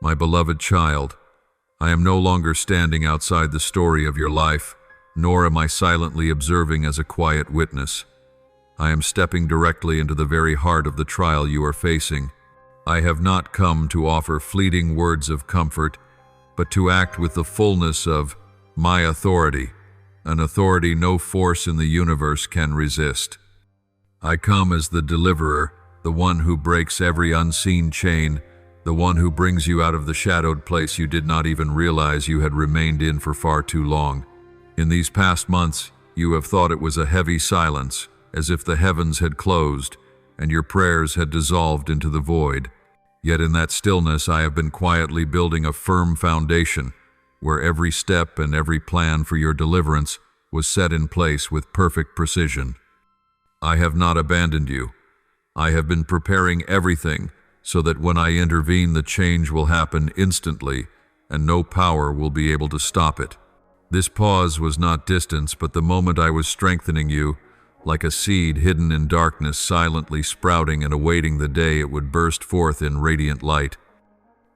My beloved child, I am no longer standing outside the story of your life, nor am I silently observing as a quiet witness. I am stepping directly into the very heart of the trial you are facing. I have not come to offer fleeting words of comfort, but to act with the fullness of my authority, an authority no force in the universe can resist. I come as the deliverer, the one who breaks every unseen chain, the one who brings you out of the shadowed place you did not even realize you had remained in for far too long. In these past months, you have thought it was a heavy silence, as if the heavens had closed and your prayers had dissolved into the void. Yet in that stillness I have been quietly building a firm foundation, where every step and every plan for your deliverance was set in place with perfect precision. I have not abandoned you. I have been preparing everything so that when I intervene, the change will happen instantly and no power will be able to stop it. This pause was not distance, but the moment I was strengthening you, like a seed hidden in darkness, silently sprouting and awaiting the day it would burst forth in radiant light.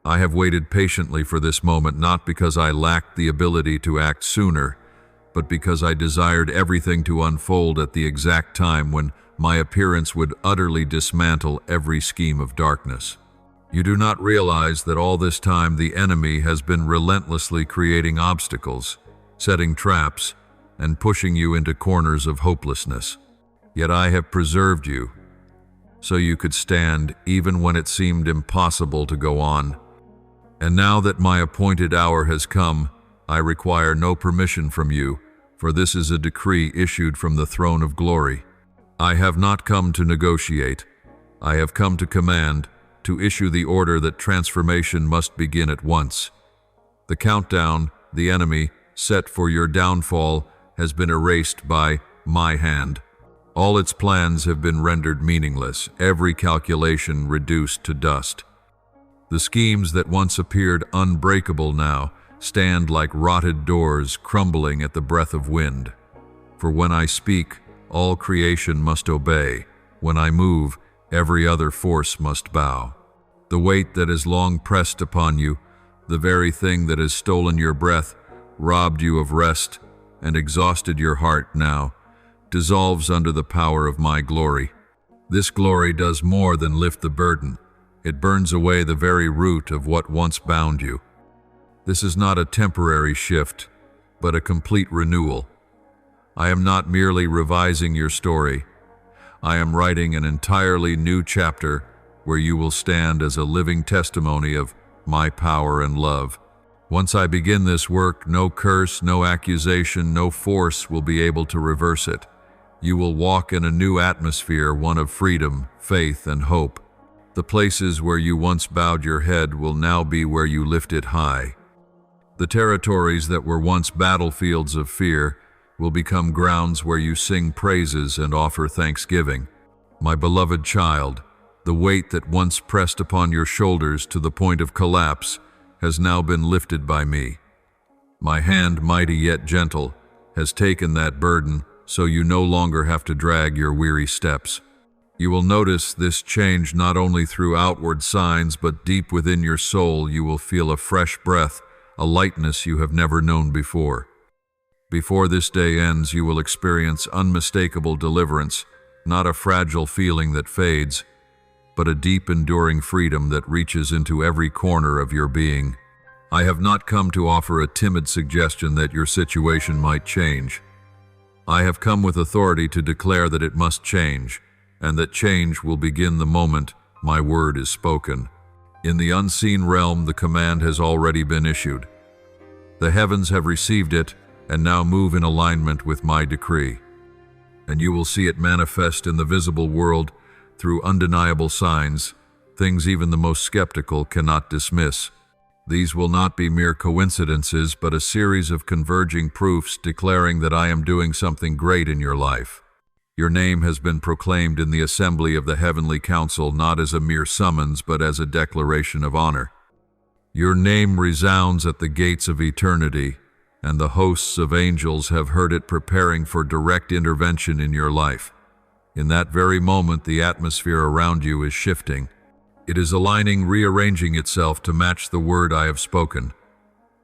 I have waited patiently for this moment, not because I lacked the ability to act sooner, but because I desired everything to unfold at the exact time when my appearance would utterly dismantle every scheme of darkness. You do not realize that all this time the enemy has been relentlessly creating obstacles, setting traps, and pushing you into corners of hopelessness. Yet I have preserved you, so you could stand even when it seemed impossible to go on. And now that my appointed hour has come, I require no permission from you, for this is a decree issued from the throne of glory. I have not come to negotiate. I have come to command, to issue the order that transformation must begin at once. The countdown, the enemy, set for your downfall, has been erased by my hand. All its plans have been rendered meaningless, every calculation reduced to dust. The schemes that once appeared unbreakable now stand like rotted doors crumbling at the breath of wind. For when I speak, all creation must obey. When I move, every other force must bow. The weight that has long pressed upon you, the very thing that has stolen your breath, robbed you of rest, and exhausted your heart now, dissolves under the power of my glory. This glory does more than lift the burden. It burns away the very root of what once bound you. This is not a temporary shift, but a complete renewal. I am not merely revising your story. I am writing an entirely new chapter where you will stand as a living testimony of my power and love. Once I begin this work, no curse, no accusation, no force will be able to reverse it. You will walk in a new atmosphere, one of freedom, faith, and hope. The places where you once bowed your head will now be where you lift it high. The territories that were once battlefields of fear will become grounds where you sing praises and offer thanksgiving. My beloved child, the weight that once pressed upon your shoulders to the point of collapse has now been lifted by me. My hand, mighty yet gentle, has taken that burden, so you no longer have to drag your weary steps. You will notice this change not only through outward signs, but deep within your soul you will feel a fresh breath, a lightness you have never known before. Before this day ends, you will experience unmistakable deliverance, not a fragile feeling that fades, but a deep, enduring freedom that reaches into every corner of your being. I have not come to offer a timid suggestion that your situation might change. I have come with authority to declare that it must change, and that change will begin the moment my word is spoken. In the unseen realm, the command has already been issued. The heavens have received it, and now move in alignment with my decree. And you will see it manifest in the visible world through undeniable signs, things even the most skeptical cannot dismiss. These will not be mere coincidences, but a series of converging proofs declaring that I am doing something great in your life. Your name has been proclaimed in the assembly of the heavenly council, not as a mere summons, but as a declaration of honor. Your name resounds at the gates of eternity, and the hosts of angels have heard it preparing for direct intervention in your life. In that very moment, the atmosphere around you is shifting. It is aligning, rearranging itself to match the word I have spoken.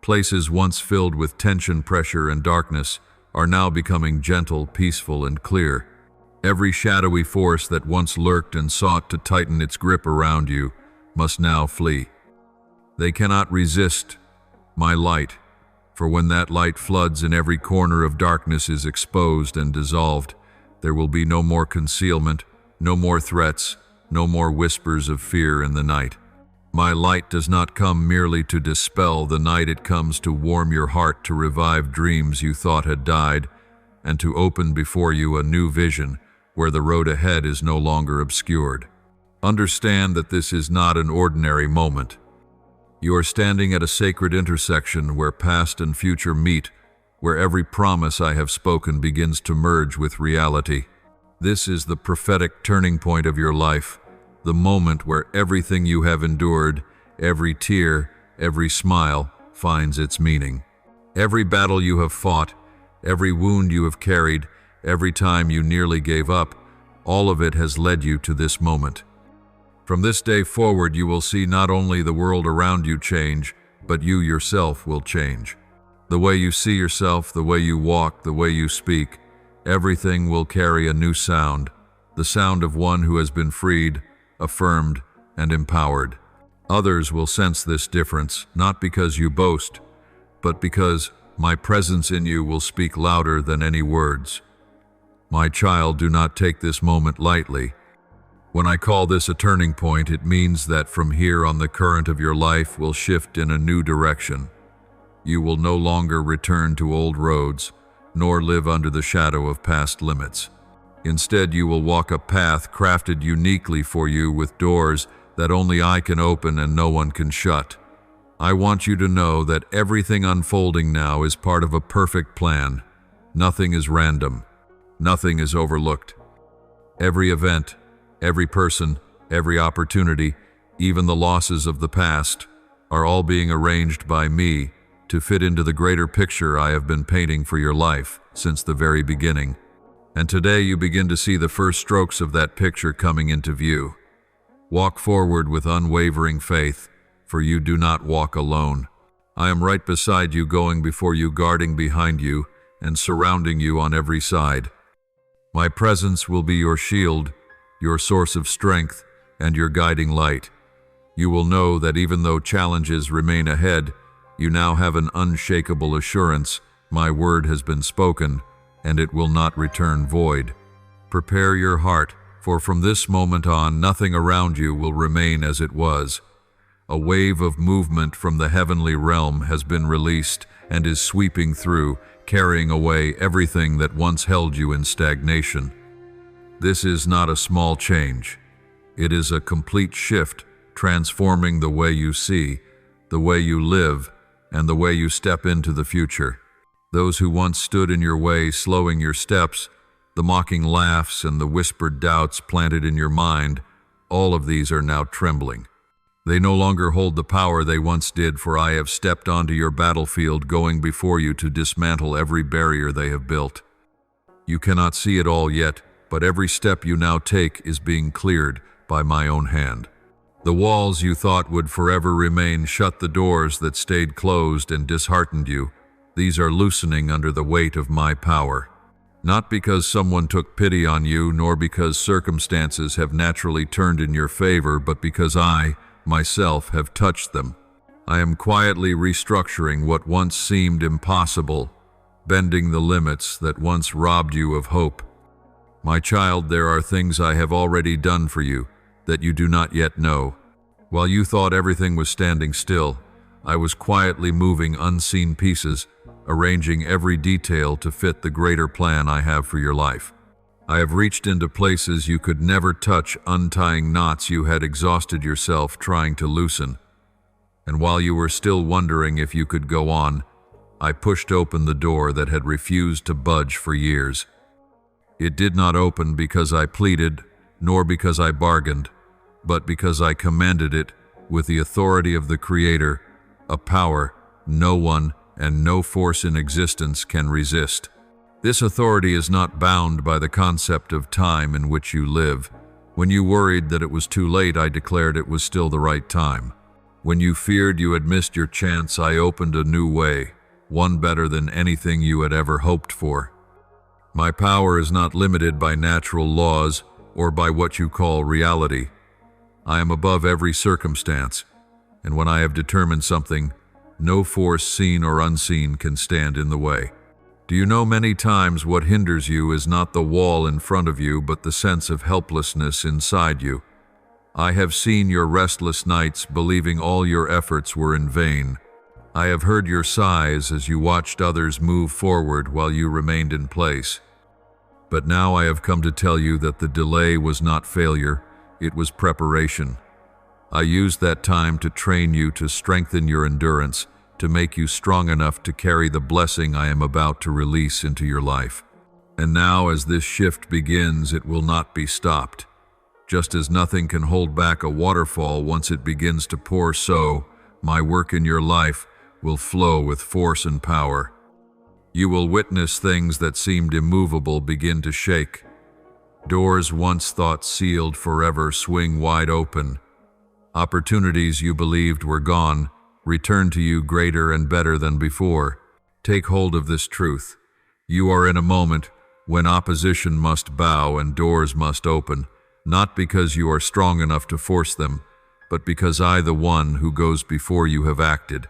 Places once filled with tension, pressure, and darkness are now becoming gentle, peaceful, and clear. Every shadowy force that once lurked and sought to tighten its grip around you must now flee. They cannot resist my light, for when that light floods and every corner of darkness is exposed and dissolved, there will be no more concealment, no more threats, no more whispers of fear in the night. My light does not come merely to dispel the night, it comes to warm your heart, to revive dreams you thought had died, and to open before you a new vision where the road ahead is no longer obscured. Understand that this is not an ordinary moment. You are standing at a sacred intersection where past and future meet, where every promise I have spoken begins to merge with reality. This is the prophetic turning point of your life, the moment where everything you have endured, every tear, every smile, finds its meaning. Every battle you have fought, every wound you have carried, every time you nearly gave up, all of it has led you to this moment. From this day forward, you will see not only the world around you change, but you yourself will change. The way you see yourself, the way you walk, the way you speak, everything will carry a new sound, the sound of one who has been freed, affirmed, and empowered. Others will sense this difference, not because you boast, but because my presence in you will speak louder than any words. My child, do not take this moment lightly. When I call this a turning point, it means that from here on the current of your life will shift in a new direction. You will no longer return to old roads, nor live under the shadow of past limits. Instead, you will walk a path crafted uniquely for you, with doors that only I can open and no one can shut. I want you to know that everything unfolding now is part of a perfect plan. Nothing is random. Nothing is overlooked. Every event, every person, every opportunity, even the losses of the past, are all being arranged by me to fit into the greater picture I have been painting for your life since the very beginning. And today you begin to see the first strokes of that picture coming into view. Walk forward with unwavering faith, for you do not walk alone. I am right beside you, going before you, guarding behind you, and surrounding you on every side. My presence will be your shield, your source of strength, and your guiding light. You will know that even though challenges remain ahead, you now have an unshakable assurance: my word has been spoken, and it will not return void. Prepare your heart, for from this moment on, nothing around you will remain as it was. A wave of movement from the heavenly realm has been released and is sweeping through, carrying away everything that once held you in stagnation. This is not a small change. It is a complete shift, transforming the way you see, the way you live, and the way you step into the future. Those who once stood in your way, slowing your steps, the mocking laughs and the whispered doubts planted in your mind, all of these are now trembling. They no longer hold the power they once did, for I have stepped onto your battlefield, going before you to dismantle every barrier they have built. You cannot see it all yet, but every step you now take is being cleared by my own hand. The walls you thought would forever remain shut, the doors that stayed closed and disheartened you, these are loosening under the weight of my power. Not because someone took pity on you, nor because circumstances have naturally turned in your favor, but because I, myself, have touched them. I am quietly restructuring what once seemed impossible, bending the limits that once robbed you of hope. My child, there are things I have already done for you that you do not yet know. While you thought everything was standing still, I was quietly moving unseen pieces, arranging every detail to fit the greater plan I have for your life. I have reached into places you could never touch, untying knots you had exhausted yourself trying to loosen. And while you were still wondering if you could go on, I pushed open the door that had refused to budge for years. It did not open because I pleaded, nor because I bargained, but because I commanded it with the authority of the Creator, a power no one and no force in existence can resist. This authority is not bound by the concept of time in which you live, When you worried that it was too late, I declared it was still the right time. When you feared you had missed your chance, I opened a new way, one better than anything you had ever hoped for. My power is not limited by natural laws or by what you call reality. I am above every circumstance, and when I have determined something, no force seen or unseen can stand in the way. Do you know many times what hinders you is not the wall in front of you, but the sense of helplessness inside you? I have seen your restless nights believing all your efforts were in vain. I have heard your sighs as you watched others move forward while you remained in place. But now I have come to tell you that the delay was not failure, it was preparation. I used that time to train you, to strengthen your endurance, to make you strong enough to carry the blessing I am about to release into your life. And now, as this shift begins, it will not be stopped. Just as nothing can hold back a waterfall once it begins to pour, so my work in your life will flow with force and power. You will witness things that seemed immovable begin to shake. Doors once thought sealed forever swing wide open. Opportunities you believed were gone return to you greater and better than before. Take hold of this truth. You are in a moment when opposition must bow and doors must open, not because you are strong enough to force them, but because I, the one who goes before you, have acted.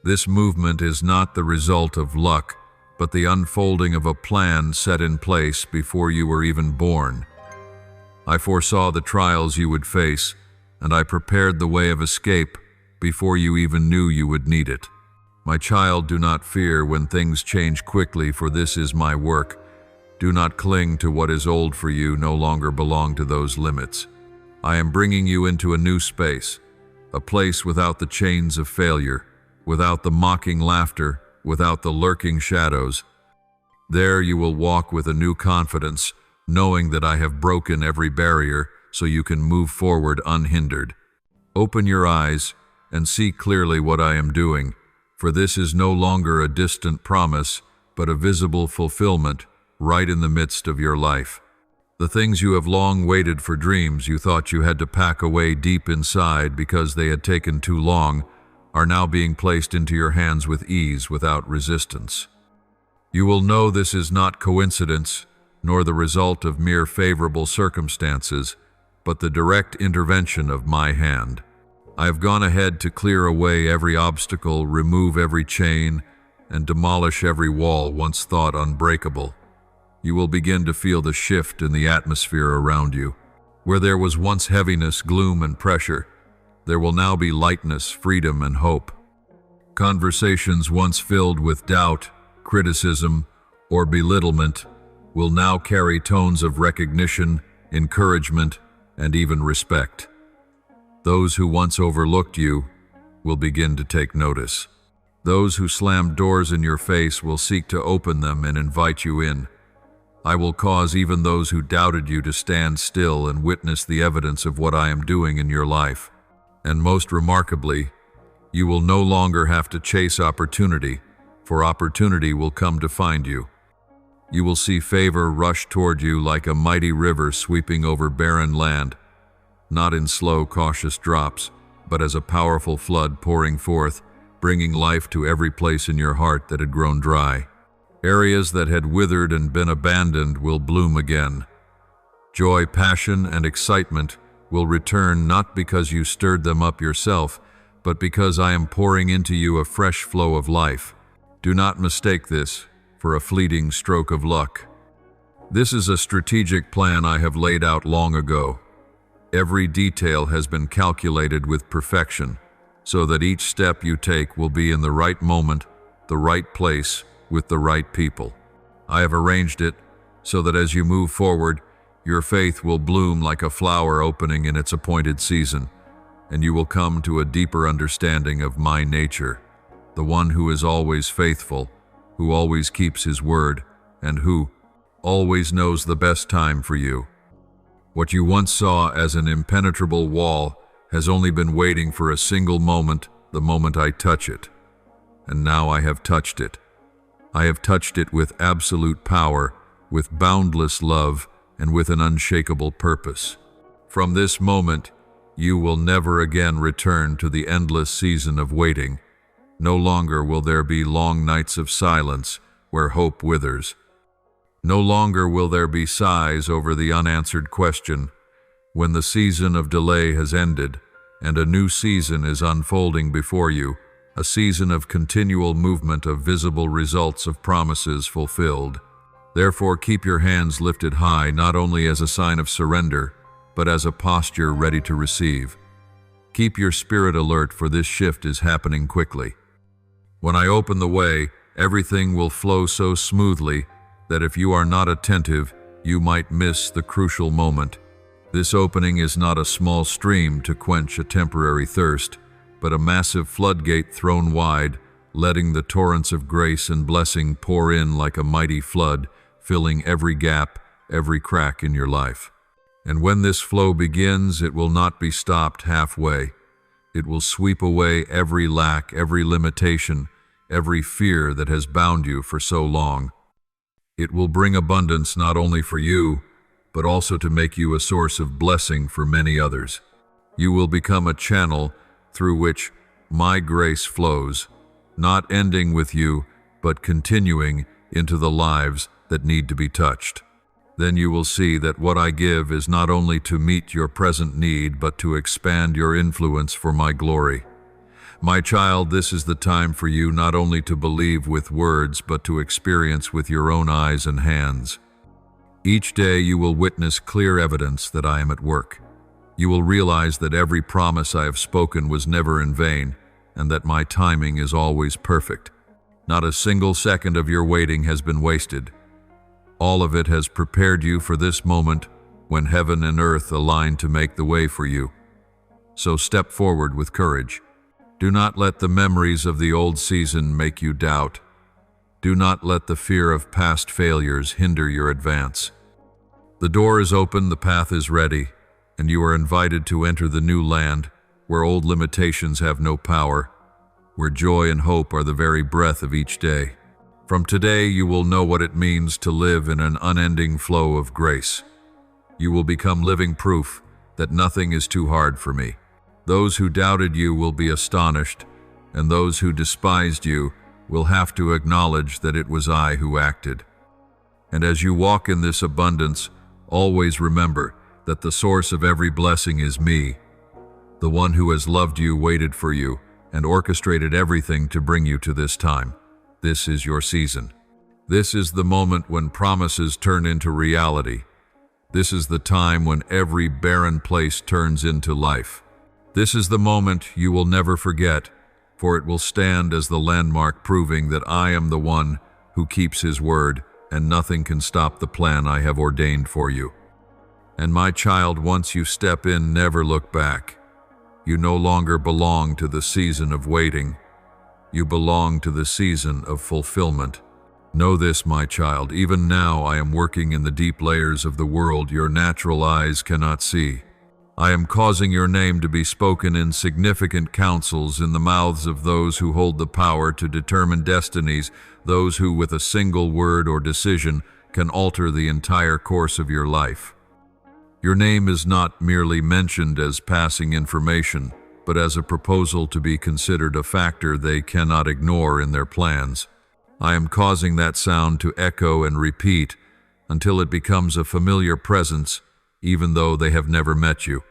This movement is not the result of luck, but the unfolding of a plan set in place before you were even born. I foresaw the trials you would face, and I prepared the way of escape before you even knew you would need it. My child, do not fear when things change quickly, for this is my work. Do not cling to what is old, for you no longer belong to those limits. I am bringing you into a new space, a place without the chains of failure, without the mocking laughter, without the lurking shadows. There you will walk with a new confidence, knowing that I have broken every barrier so you can move forward unhindered. Open your eyes and see clearly what I am doing, for this is no longer a distant promise, but a visible fulfillment right in the midst of your life. The things you have long waited for, dreams you thought you had to pack away deep inside because they had taken too long, are now being placed into your hands with ease, without resistance. You will know this is not coincidence, nor the result of mere favorable circumstances, but the direct intervention of my hand. I have gone ahead to clear away every obstacle, remove every chain, and demolish every wall once thought unbreakable. You will begin to feel the shift in the atmosphere around you. Where there was once heaviness, gloom, and pressure, there will now be lightness, freedom, and hope. Conversations once filled with doubt, criticism, or belittlement will now carry tones of recognition, encouragement, and even respect. Those who once overlooked you will begin to take notice. Those who slammed doors in your face will seek to open them and invite you in. I will cause even those who doubted you to stand still and witness the evidence of what I am doing in your life. And most remarkably, you will no longer have to chase opportunity, for opportunity will come to find you. You will see favor rush toward you like a mighty river sweeping over barren land, not in slow, cautious drops, but as a powerful flood pouring forth, bringing life to every place in your heart that had grown dry. Areas that had withered and been abandoned will bloom again. Joy, passion, and excitement will return, not because you stirred them up yourself, but because I am pouring into you a fresh flow of life. Do not mistake this for a fleeting stroke of luck. This is a strategic plan I have laid out long ago. Every detail has been calculated with perfection, so that each step you take will be in the right moment, the right place, with the right people. I have arranged it so that as you move forward, your faith will bloom like a flower opening in its appointed season, and you will come to a deeper understanding of my nature, the one who is always faithful, who always keeps his word, and who always knows the best time for you. What you once saw as an impenetrable wall has only been waiting for a single moment, the moment I touch it. And now I have touched it. I have touched it with absolute power, with boundless love, and with an unshakable purpose. From this moment, you will never again return to the endless season of waiting. No longer will there be long nights of silence where hope withers. No longer will there be sighs over the unanswered question. When the season of delay has ended and a new season is unfolding before you, a season of continual movement of visible results of promises fulfilled. Therefore, keep your hands lifted high, not only as a sign of surrender, but as a posture ready to receive. Keep your spirit alert, for this shift is happening quickly. When I open the way, everything will flow so smoothly that if you are not attentive, you might miss the crucial moment. This opening is not a small stream to quench a temporary thirst, but a massive floodgate thrown wide, letting the torrents of grace and blessing pour in like a mighty flood, filling every gap, every crack in your life. And when this flow begins, it will not be stopped halfway. It will sweep away every lack, every limitation, every fear that has bound you for so long. It will bring abundance not only for you, but also to make you a source of blessing for many others. You will become a channel through which my grace flows, not ending with you, but continuing into the lives that need to be touched. Then you will see that what I give is not only to meet your present need, but to expand your influence for my glory. My child, this is the time for you not only to believe with words, but to experience with your own eyes and hands. Each day you will witness clear evidence that I am at work. You will realize that every promise I have spoken was never in vain, and that my timing is always perfect. Not a single second of your waiting has been wasted. All of it has prepared you for this moment when heaven and earth align to make the way for you. So step forward with courage. Do not let the memories of the old season make you doubt. Do not let the fear of past failures hinder your advance. The door is open, the path is ready, and you are invited to enter the new land where old limitations have no power, where joy and hope are the very breath of each day. From today, you will know what it means to live in an unending flow of grace. You will become living proof that nothing is too hard for me. Those who doubted you will be astonished, and those who despised you will have to acknowledge that it was I who acted. And as you walk in this abundance, always remember that the source of every blessing is me. The one who has loved you, waited for you, and orchestrated everything to bring you to this time. This is your season. This is the moment when promises turn into reality. This is the time when every barren place turns into life. This is the moment you will never forget, for it will stand as the landmark proving that I am the one who keeps his word, and nothing can stop the plan I have ordained for you. And my child, once you step in, never look back. You no longer belong to the season of waiting. You belong to the season of fulfillment. Know this, my child, even now I am working in the deep layers of the world your natural eyes cannot see. I am causing your name to be spoken in significant councils in the mouths of those who hold the power to determine destinies, those who with a single word or decision can alter the entire course of your life. Your name is not merely mentioned as passing information, but as a proposal to be considered a factor they cannot ignore in their plans. I am causing that sound to echo and repeat until it becomes a familiar presence, even though they have never met you.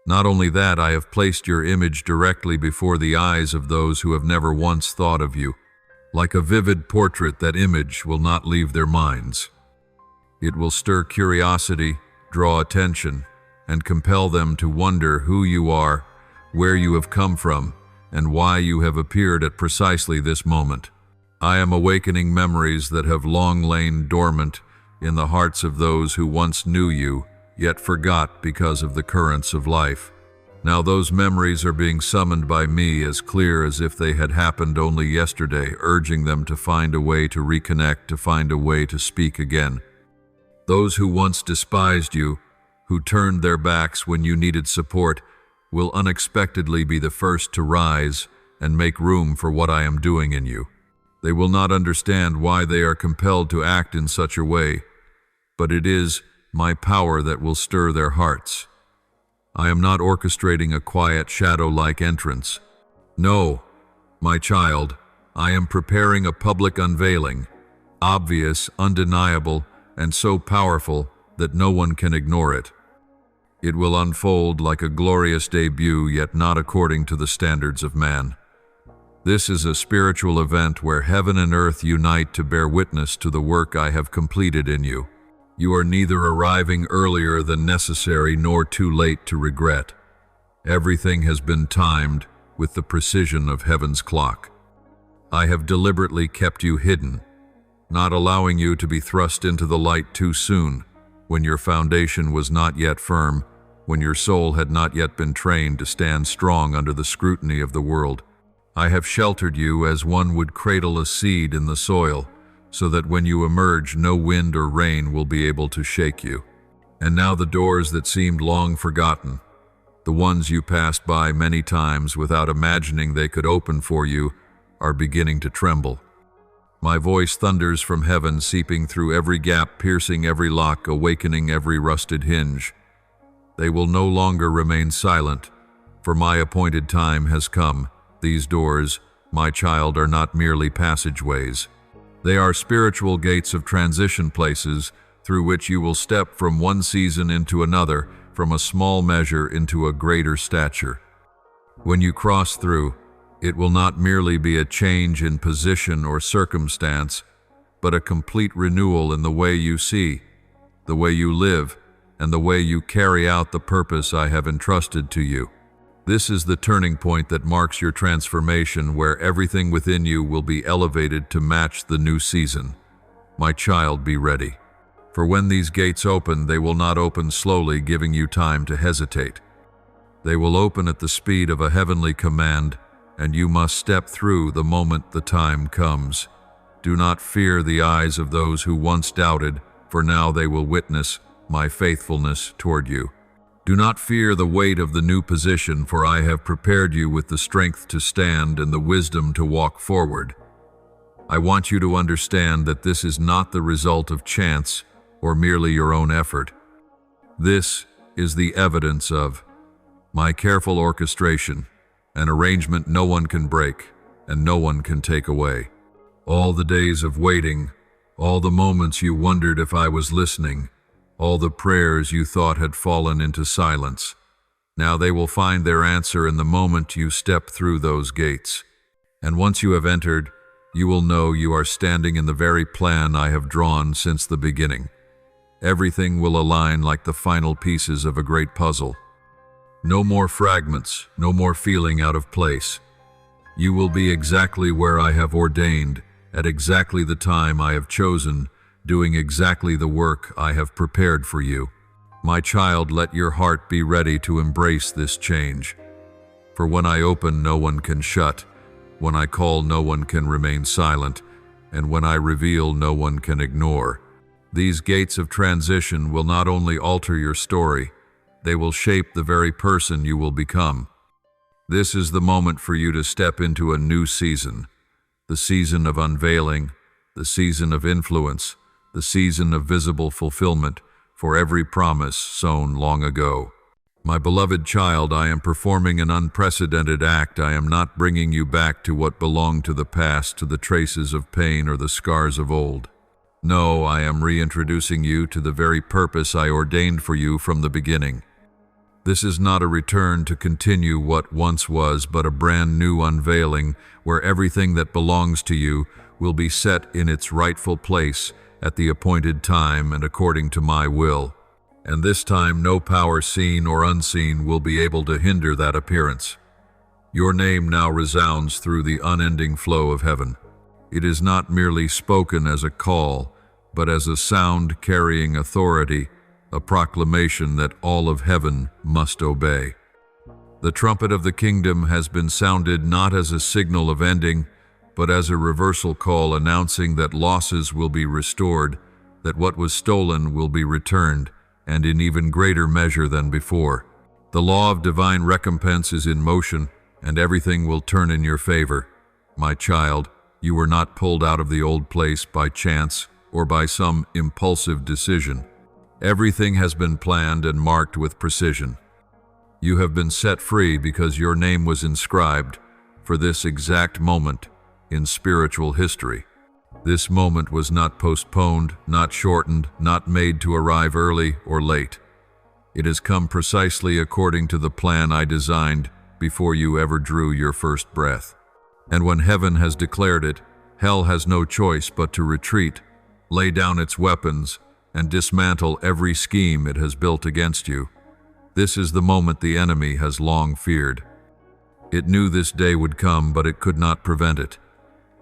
Not only that, I have placed your image directly before the eyes of those who have never once thought of you. Like a vivid portrait, that image will not leave their minds. It will stir curiosity, draw attention, and compel them to wonder who you are, where you have come from, and why you have appeared at precisely this moment. I am awakening memories that have long lain dormant in the hearts of those who once knew you, yet forgot because of the currents of life. Now those memories are being summoned by me as clear as if they had happened only yesterday, urging them to find a way to reconnect, to find a way to speak again. Those who once despised you, who turned their backs when you needed support, will unexpectedly be the first to rise and make room for what I am doing in you. They will not understand why they are compelled to act in such a way, but it is my power that will stir their hearts. I am not orchestrating a quiet, shadow-like entrance. No, my child, I am preparing a public unveiling, obvious, undeniable, and so powerful that no one can ignore it. It will unfold like a glorious debut, yet not according to the standards of man. This is a spiritual event where heaven and earth unite to bear witness to the work I have completed in you. You are neither arriving earlier than necessary nor too late to regret. Everything has been timed with the precision of heaven's clock. I have deliberately kept you hidden, not allowing you to be thrust into the light too soon, when your foundation was not yet firm, when your soul had not yet been trained to stand strong under the scrutiny of the world. I have sheltered you as one would cradle a seed in the soil, so that when you emerge, no wind or rain will be able to shake you. And now the doors that seemed long forgotten, the ones you passed by many times without imagining they could open for you, are beginning to tremble. My voice thunders from heaven, seeping through every gap, piercing every lock, awakening every rusted hinge. They will no longer remain silent, for my appointed time has come. These doors, my child, are not merely passageways. They are spiritual gates of transition, places through which you will step from one season into another, from a small measure into a greater stature. When you cross through, it will not merely be a change in position or circumstance, but a complete renewal in the way you see, the way you live, and the way you carry out the purpose I have entrusted to you. This is the turning point that marks your transformation, where everything within you will be elevated to match the new season. My child, be ready. For when these gates open, they will not open slowly, giving you time to hesitate. They will open at the speed of a heavenly command, and you must step through the moment the time comes. Do not fear the eyes of those who once doubted, for now they will witness my faithfulness toward you. Do not fear the weight of the new position, for I have prepared you with the strength to stand and the wisdom to walk forward. I want you to understand that this is not the result of chance or merely your own effort. This is the evidence of my careful orchestration, an arrangement no one can break and no one can take away. All the days of waiting, all the moments you wondered if I was listening, all the prayers you thought had fallen into silence, now they will find their answer in the moment you step through those gates. And once you have entered, you will know you are standing in the very plan I have drawn since the beginning. Everything will align like the final pieces of a great puzzle. No more fragments, no more feeling out of place. You will be exactly where I have ordained, at exactly the time I have chosen, doing exactly the work I have prepared for you. My child, let your heart be ready to embrace this change. For when I open, no one can shut. When I call, no one can remain silent. And when I reveal, no one can ignore. These gates of transition will not only alter your story, they will shape the very person you will become. This is the moment for you to step into a new season, the season of unveiling, the season of influence, the season of visible fulfillment for every promise sown long ago. My beloved child, I am performing an unprecedented act. I am not bringing you back to what belonged to the past, to the traces of pain or the scars of old. No, I am reintroducing you to the very purpose I ordained for you from the beginning. This is not a return to continue what once was, but a brand new unveiling where everything that belongs to you will be set in its rightful place at the appointed time and according to my will. And this time no power seen or unseen will be able to hinder that appearance. Your name now resounds through the unending flow of heaven. It is not merely spoken as a call, but as a sound carrying authority, a proclamation that all of heaven must obey. The trumpet of the kingdom has been sounded not as a signal of ending, but as a reversal call announcing that losses will be restored, that what was stolen will be returned, and in even greater measure than before. The law of divine recompense is in motion, and everything will turn in your favor. My child, you were not pulled out of the old place by chance or by some impulsive decision. Everything has been planned and marked with precision. You have been set free because your name was inscribed for this exact moment in spiritual history. This moment was not postponed, not shortened, not made to arrive early or late. It has come precisely according to the plan I designed before you ever drew your first breath. And when heaven has declared it, hell has no choice but to retreat, lay down its weapons, and dismantle every scheme it has built against you. This is the moment the enemy has long feared. It knew this day would come, but it could not prevent it.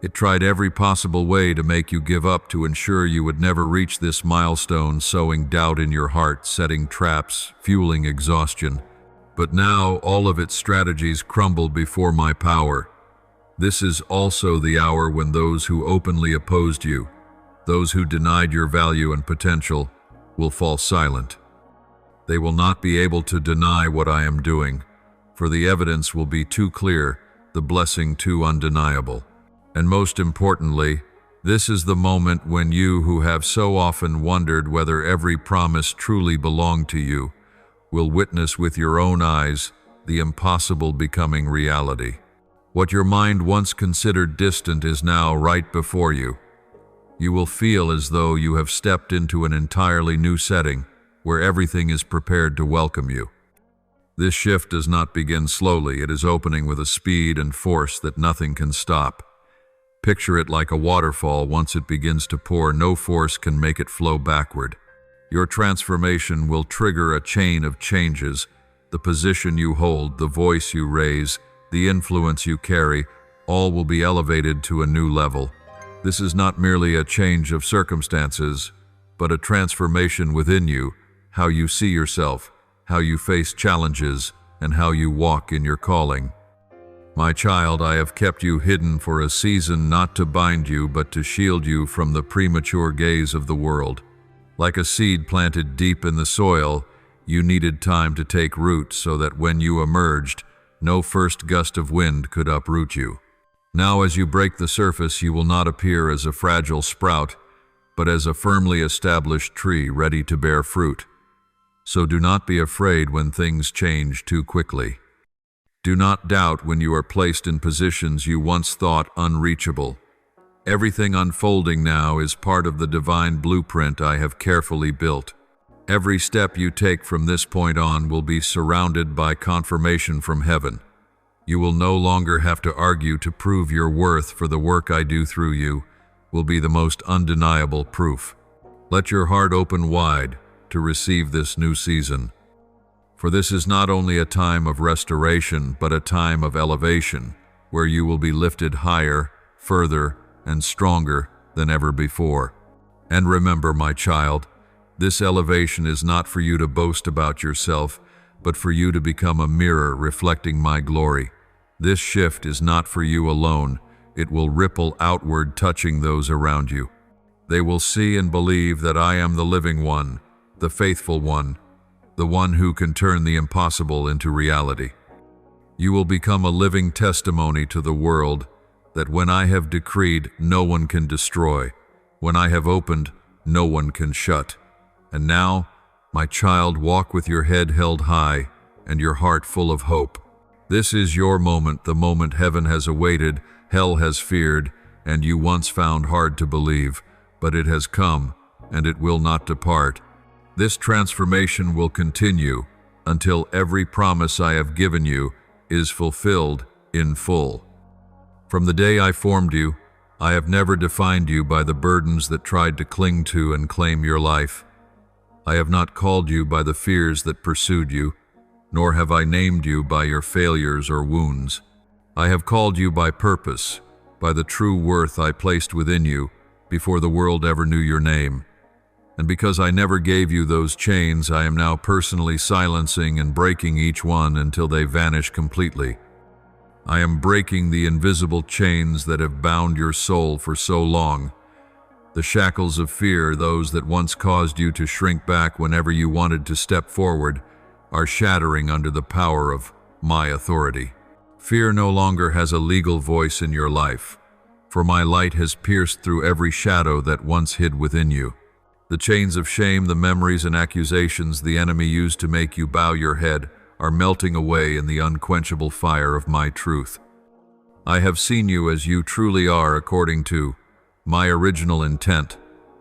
It tried every possible way to make you give up, to ensure you would never reach this milestone, sowing doubt in your heart, setting traps, fueling exhaustion. But now all of its strategies crumble before my power. This is also the hour when those who openly opposed you, those who denied your value and potential, will fall silent. They will not be able to deny what I am doing, for the evidence will be too clear, the blessing too undeniable. And most importantly, this is the moment when you, who have so often wondered whether every promise truly belonged to you, will witness with your own eyes the impossible becoming reality. What your mind once considered distant is now right before you. You will feel as though you have stepped into an entirely new setting, where everything is prepared to welcome you. This shift does not begin slowly. It is opening with a speed and force that nothing can stop. Picture it like a waterfall. Once it begins to pour, no force can make it flow backward. Your transformation will trigger a chain of changes. The position you hold, the voice you raise, the influence you carry, all will be elevated to a new level. This is not merely a change of circumstances, but a transformation within you, how you see yourself, how you face challenges, and how you walk in your calling. My child, I have kept you hidden for a season, not to bind you, but to shield you from the premature gaze of the world. Like a seed planted deep in the soil, you needed time to take root so that when you emerged, no first gust of wind could uproot you. Now, as you break the surface, you will not appear as a fragile sprout, but as a firmly established tree ready to bear fruit. So do not be afraid when things change too quickly. Do not doubt when you are placed in positions you once thought unreachable. Everything unfolding now is part of the divine blueprint I have carefully built. Every step you take from this point on will be surrounded by confirmation from heaven. You will no longer have to argue to prove your worth, for the work I do through you will be the most undeniable proof. Let your heart open wide to receive this new season. For this is not only a time of restoration, but a time of elevation, where you will be lifted higher, further, and stronger than ever before. And remember, my child, this elevation is not for you to boast about yourself, but for you to become a mirror reflecting my glory. This shift is not for you alone. It will ripple outward, touching those around you. They will see and believe that I am the living one, the faithful one, the one who can turn the impossible into reality. You will become a living testimony to the world that when I have decreed, no one can destroy. When I have opened, no one can shut. And now, my child, walk with your head held high and your heart full of hope. This is your moment, the moment heaven has awaited, hell has feared, and you once found hard to believe, but it has come, and it will not depart. This transformation will continue until every promise I have given you is fulfilled in full. From the day I formed you, I have never defined you by the burdens that tried to cling to and claim your life. I have not called you by the fears that pursued you, nor have I named you by your failures or wounds. I have called you by purpose, by the true worth I placed within you before the world ever knew your name. And because I never gave you those chains, I am now personally silencing and breaking each one until they vanish completely. I am breaking the invisible chains that have bound your soul for so long. The shackles of fear, those that once caused you to shrink back whenever you wanted to step forward, are shattering under the power of my authority. Fear no longer has a legal voice in your life, for my light has pierced through every shadow that once hid within you. The chains of shame, the memories and accusations the enemy used to make you bow your head, are melting away in the unquenchable fire of my truth. I have seen you as you truly are according to my original intent,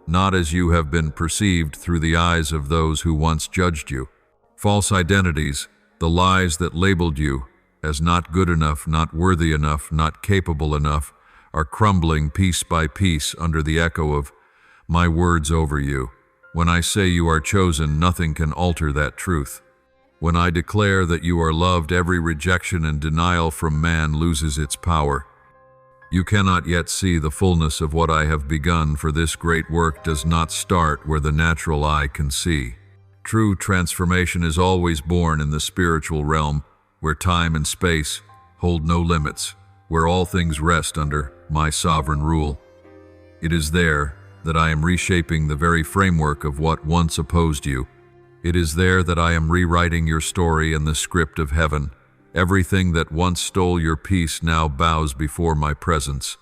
not as you have been perceived through the eyes of those who once judged you. False identities, the lies that labeled you as not good enough, not worthy enough, not capable enough, are crumbling piece by piece under the echo of my words over you. When I say you are chosen, nothing can alter that truth. When I declare that you are loved, every rejection and denial from man loses its power. You cannot yet see the fullness of what I have begun, for this great work does not start where the natural eye can see. True transformation is always born in the spiritual realm, where time and space hold no limits, where all things rest under my sovereign rule. It is there that I am reshaping the very framework of what once opposed you. It is there that I am rewriting your story in the script of heaven. Everything that once stole your peace now bows before my presence.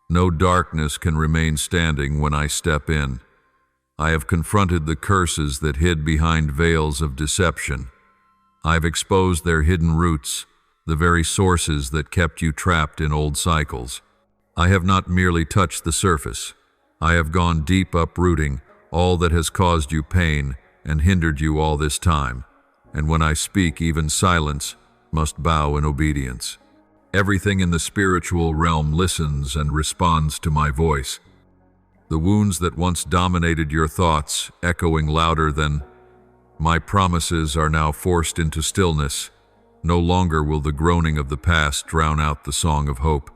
No darkness can remain standing when I step in. I have confronted the curses that hid behind veils of deception. I have exposed their hidden roots, the very sources that kept you trapped in old cycles. I have not merely touched the surface. I have gone deep, uprooting all that has caused you pain and hindered you all this time. And when I speak, even silence must bow in obedience. Everything in the spiritual realm listens and responds to my voice. The wounds that once dominated your thoughts, echoing louder than my promises, are now forced into stillness. No longer will the groaning of the past drown out the song of hope.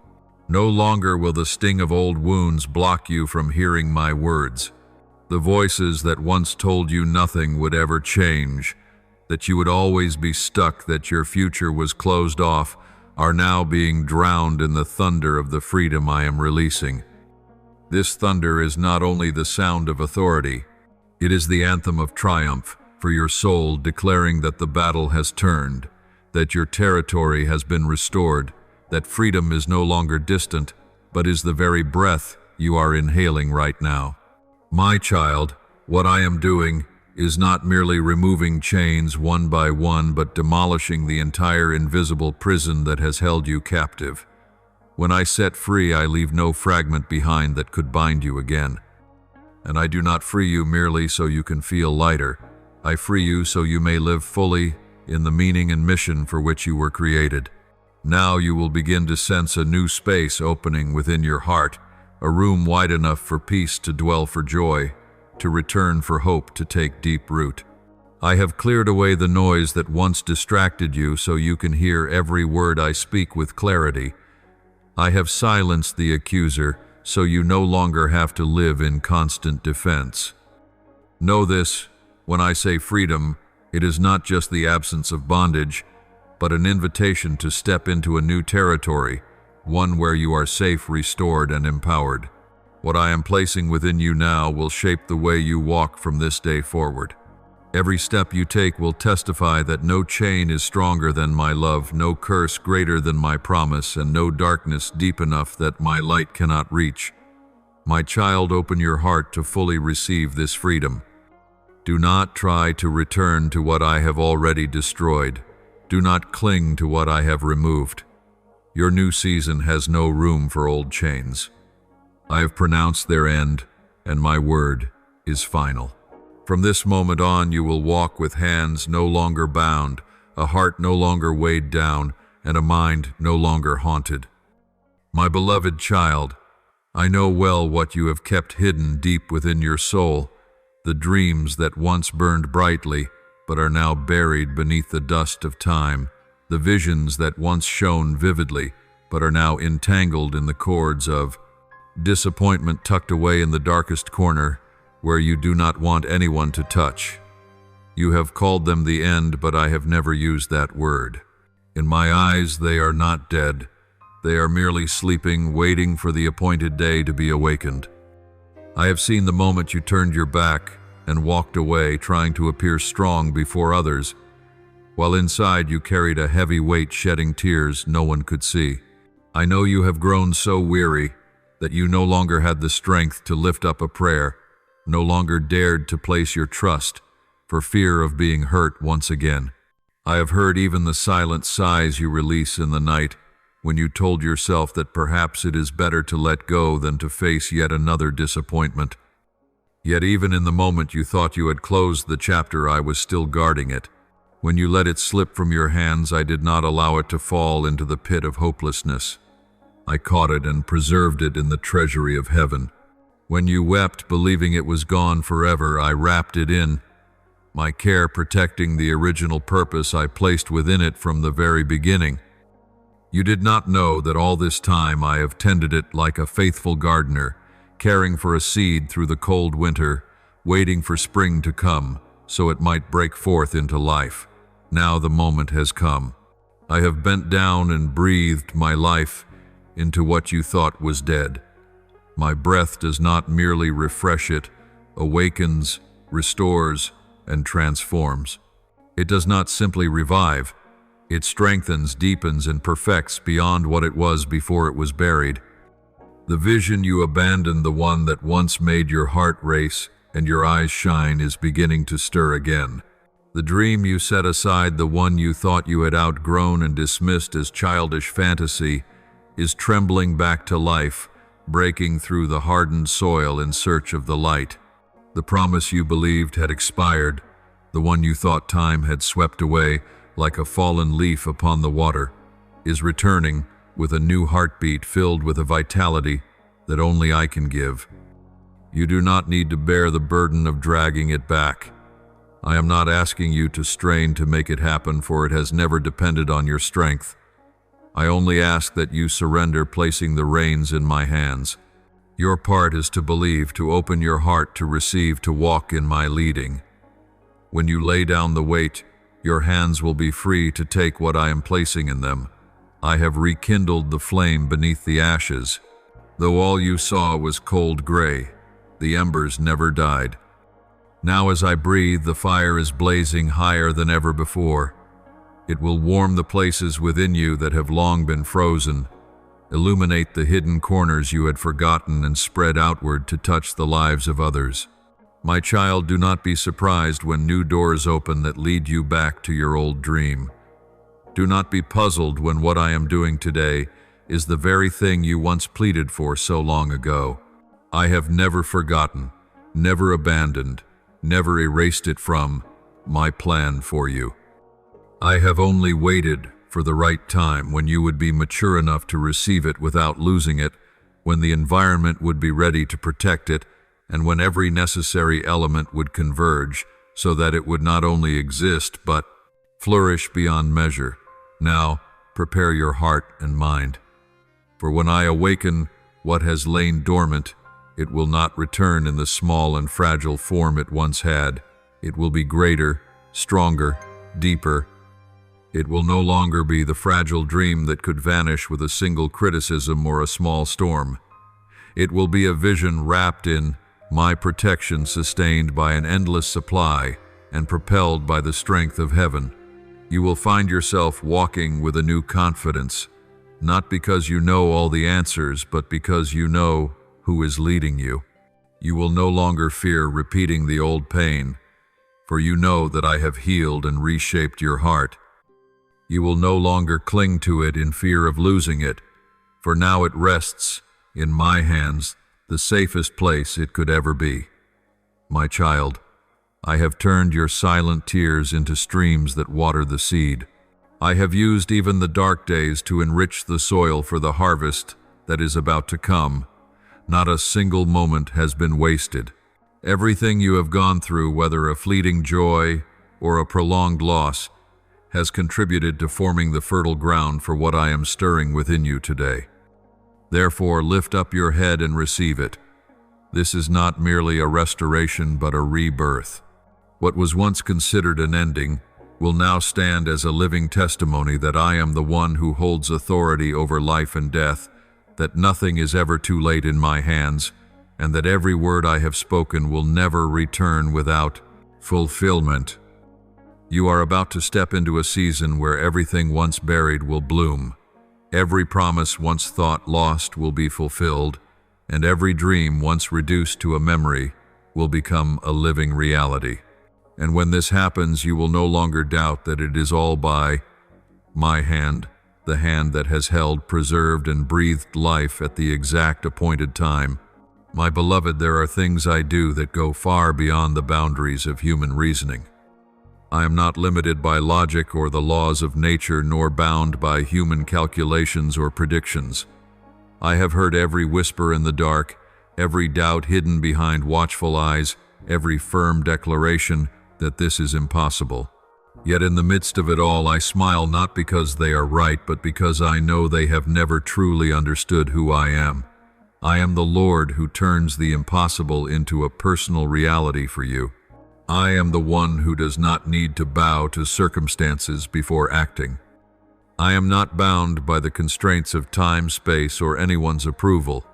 No longer will the sting of old wounds block you from hearing my words. The voices that once told you nothing would ever change, that you would always be stuck, that your future was closed off, are now being drowned in the thunder of the freedom I am releasing. This thunder is not only the sound of authority, it is the anthem of triumph for your soul, declaring that the battle has turned, that your territory has been restored, that freedom is no longer distant, but is the very breath you are inhaling right now. My child, what I am doing is not merely removing chains one by one, but demolishing the entire invisible prison that has held you captive. When I set free, I leave no fragment behind that could bind you again. And I do not free you merely so you can feel lighter. I free you so you may live fully in the meaning and mission for which you were created. Now you will begin to sense a new space opening within your heart, a room wide enough for peace to dwell, for joy to return, for hope to take deep root. I have cleared away the noise that once distracted you so you can hear every word I speak with clarity. I have silenced the accuser so you no longer have to live in constant defense. Know this, when I say freedom, it is not just the absence of bondage, but an invitation to step into a new territory, one where you are safe, restored, and empowered. What I am placing within you now will shape the way you walk from this day forward. Every step you take will testify that no chain is stronger than my love, no curse greater than my promise, and no darkness deep enough that my light cannot reach. My child, open your heart to fully receive this freedom. Do not try to return to what I have already destroyed. Do not cling to what I have removed. Your new season has no room for old chains. I have pronounced their end, and my word is final. From this moment on, you will walk with hands no longer bound, a heart no longer weighed down, and a mind no longer haunted. My beloved child, I know well what you have kept hidden deep within your soul, the dreams that once burned brightly but are now buried beneath the dust of time, the visions that once shone vividly but are now entangled in the cords of disappointment, tucked away in the darkest corner where you do not want anyone to touch. You have called them the end, but I have never used that word. In my eyes, they are not dead. They are merely sleeping, waiting for the appointed day to be awakened. I have seen the moment you turned your back and walked away, trying to appear strong before others, while inside you carried a heavy weight, shedding tears no one could see. I know you have grown so weary that you no longer had the strength to lift up a prayer, no longer dared to place your trust for fear of being hurt once again. I have heard even the silent sighs you release in the night when you told yourself that perhaps it is better to let go than to face yet another disappointment. Yet even in the moment you thought you had closed the chapter, I was still guarding it. When you let it slip from your hands, I did not allow it to fall into the pit of hopelessness. I caught it and preserved it in the treasury of heaven. When you wept, believing it was gone forever, I wrapped it in my care, protecting the original purpose I placed within it from the very beginning. You did not know that all this time I have tended it like a faithful gardener, caring for a seed through the cold winter, waiting for spring to come so it might break forth into life. Now the moment has come. I have bent down and breathed my life into what you thought was dead. My breath does not merely refresh it, awakens, restores, and transforms. It does not simply revive. It strengthens, deepens, and perfects beyond what it was before it was buried. The vision you abandoned, the one that once made your heart race and your eyes shine, is beginning to stir again. The dream you set aside, the one you thought you had outgrown and dismissed as childish fantasy, is trembling back to life, breaking through the hardened soil in search of the light. The promise you believed had expired, the one you thought time had swept away like a fallen leaf upon the water, is returning with a new heartbeat filled with a vitality that only I can give. You do not need to bear the burden of dragging it back. I am not asking you to strain to make it happen, for it has never depended on your strength. I only ask that you surrender, placing the reins in my hands. Your part is to believe, to open your heart, to receive, to walk in my leading. When you lay down the weight, your hands will be free to take what I am placing in them. I have rekindled the flame beneath the ashes. Though all you saw was cold gray, the embers never died. Now as I breathe, the fire is blazing higher than ever before. It will warm the places within you that have long been frozen, illuminate the hidden corners you had forgotten, and spread outward to touch the lives of others. My child, do not be surprised when new doors open that lead you back to your old dream. Do not be puzzled when what I am doing today is the very thing you once pleaded for so long ago. I have never forgotten, never abandoned, never erased it from my plan for you. I have only waited for the right time, when you would be mature enough to receive it without losing it, when the environment would be ready to protect it, and when every necessary element would converge so that it would not only exist but flourish beyond measure. Now, prepare your heart and mind. For when I awaken what has lain dormant, it will not return in the small and fragile form it once had. It will be greater, stronger, deeper. It will no longer be the fragile dream that could vanish with a single criticism or a small storm. It will be a vision wrapped in my protection, sustained by an endless supply and propelled by the strength of heaven. You will find yourself walking with a new confidence, not because you know all the answers, but because you know who is leading you. You will no longer fear repeating the old pain, for you know that I have healed and reshaped your heart. You will no longer cling to it in fear of losing it, for now it rests in my hands, the safest place it could ever be. My child, I have turned your silent tears into streams that water the seed. I have used even the dark days to enrich the soil for the harvest that is about to come. Not a single moment has been wasted. Everything you have gone through, whether a fleeting joy or a prolonged loss, has contributed to forming the fertile ground for what I am stirring within you today. Therefore, lift up your head and receive it. This is not merely a restoration, but a rebirth. What was once considered an ending will now stand as a living testimony that I am the one who holds authority over life and death, that nothing is ever too late in my hands, and that every word I have spoken will never return without fulfillment. You are about to step into a season where everything once buried will bloom. Every promise once thought lost will be fulfilled, and every dream once reduced to a memory will become a living reality. And when this happens, you will no longer doubt that it is all by my hand, the hand that has held, preserved, and breathed life at the exact appointed time. My beloved, there are things I do that go far beyond the boundaries of human reasoning. I am not limited by logic or the laws of nature, nor bound by human calculations or predictions. I have heard every whisper in the dark, every doubt hidden behind watchful eyes, every firm declaration that this is impossible. Yet in the midst of it all, I smile not because they are right, but because I know they have never truly understood who I am. I am the Lord who turns the impossible into a personal reality for you. I am the one who does not need to bow to circumstances before acting. I am not bound by the constraints of time, space, or anyone's approval.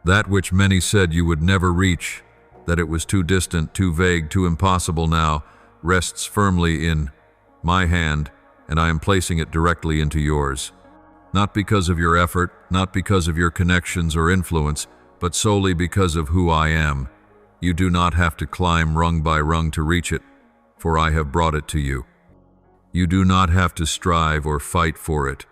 That which many said you would never reach, that it was too distant, too vague, too impossible now, rests firmly in my hand, and I am placing it directly into yours. Not because of your effort, not because of your connections or influence, but solely because of who I am. You do not have to climb rung by rung to reach it, for I have brought it to you. You do not have to strive or fight for it,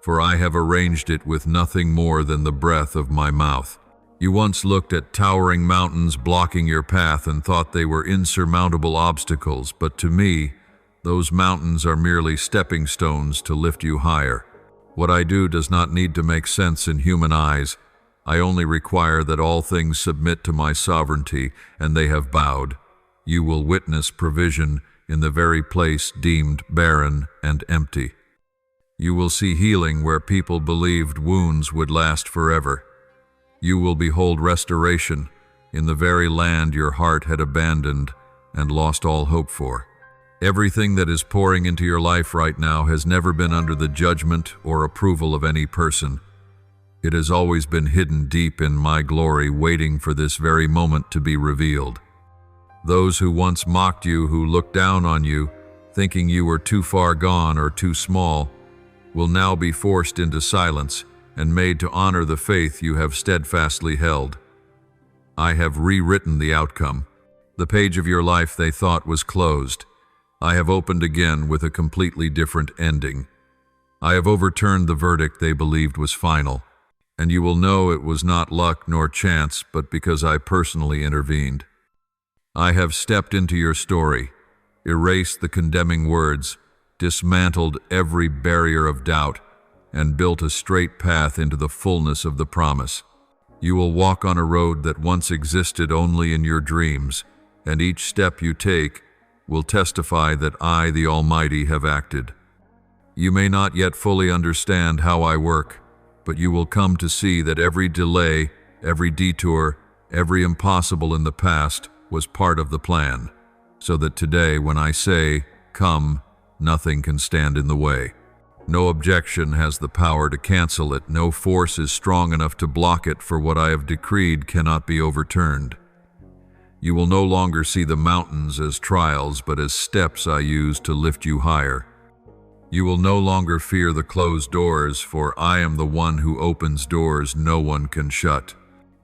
for I have arranged it with nothing more than the breath of my mouth. You once looked at towering mountains blocking your path and thought they were insurmountable obstacles, but to me, those mountains are merely stepping stones to lift you higher. What I do does not need to make sense in human eyes. I only require that all things submit to my sovereignty, and they have bowed. You will witness provision in the very place deemed barren and empty. You will see healing where people believed wounds would last forever. You will behold restoration in the very land your heart had abandoned and lost all hope for. Everything that is pouring into your life right now has never been under the judgment or approval of any person. It has always been hidden deep in my glory, waiting for this very moment to be revealed. Those who once mocked you, who looked down on you, thinking you were too far gone or too small, will now be forced into silence and made to honor the faith you have steadfastly held. I have rewritten the outcome. The page of your life they thought was closed, I have opened again with a completely different ending. I have overturned the verdict they believed was final, and you will know it was not luck nor chance, but because I personally intervened. I have stepped into your story, erased the condemning words, dismantled every barrier of doubt, and built a straight path into the fullness of the promise. You will walk on a road that once existed only in your dreams, and each step you take will testify that I, the Almighty, have acted. You may not yet fully understand how I work, but you will come to see that every delay, every detour, every impossible in the past was part of the plan, so that today when I say, "Come," nothing can stand in the way. No objection has the power to cancel it. No force is strong enough to block it, for what I have decreed cannot be overturned. You will no longer see the mountains as trials, but as steps I use to lift you higher. You will no longer fear the closed doors, for I am the one who opens doors no one can shut.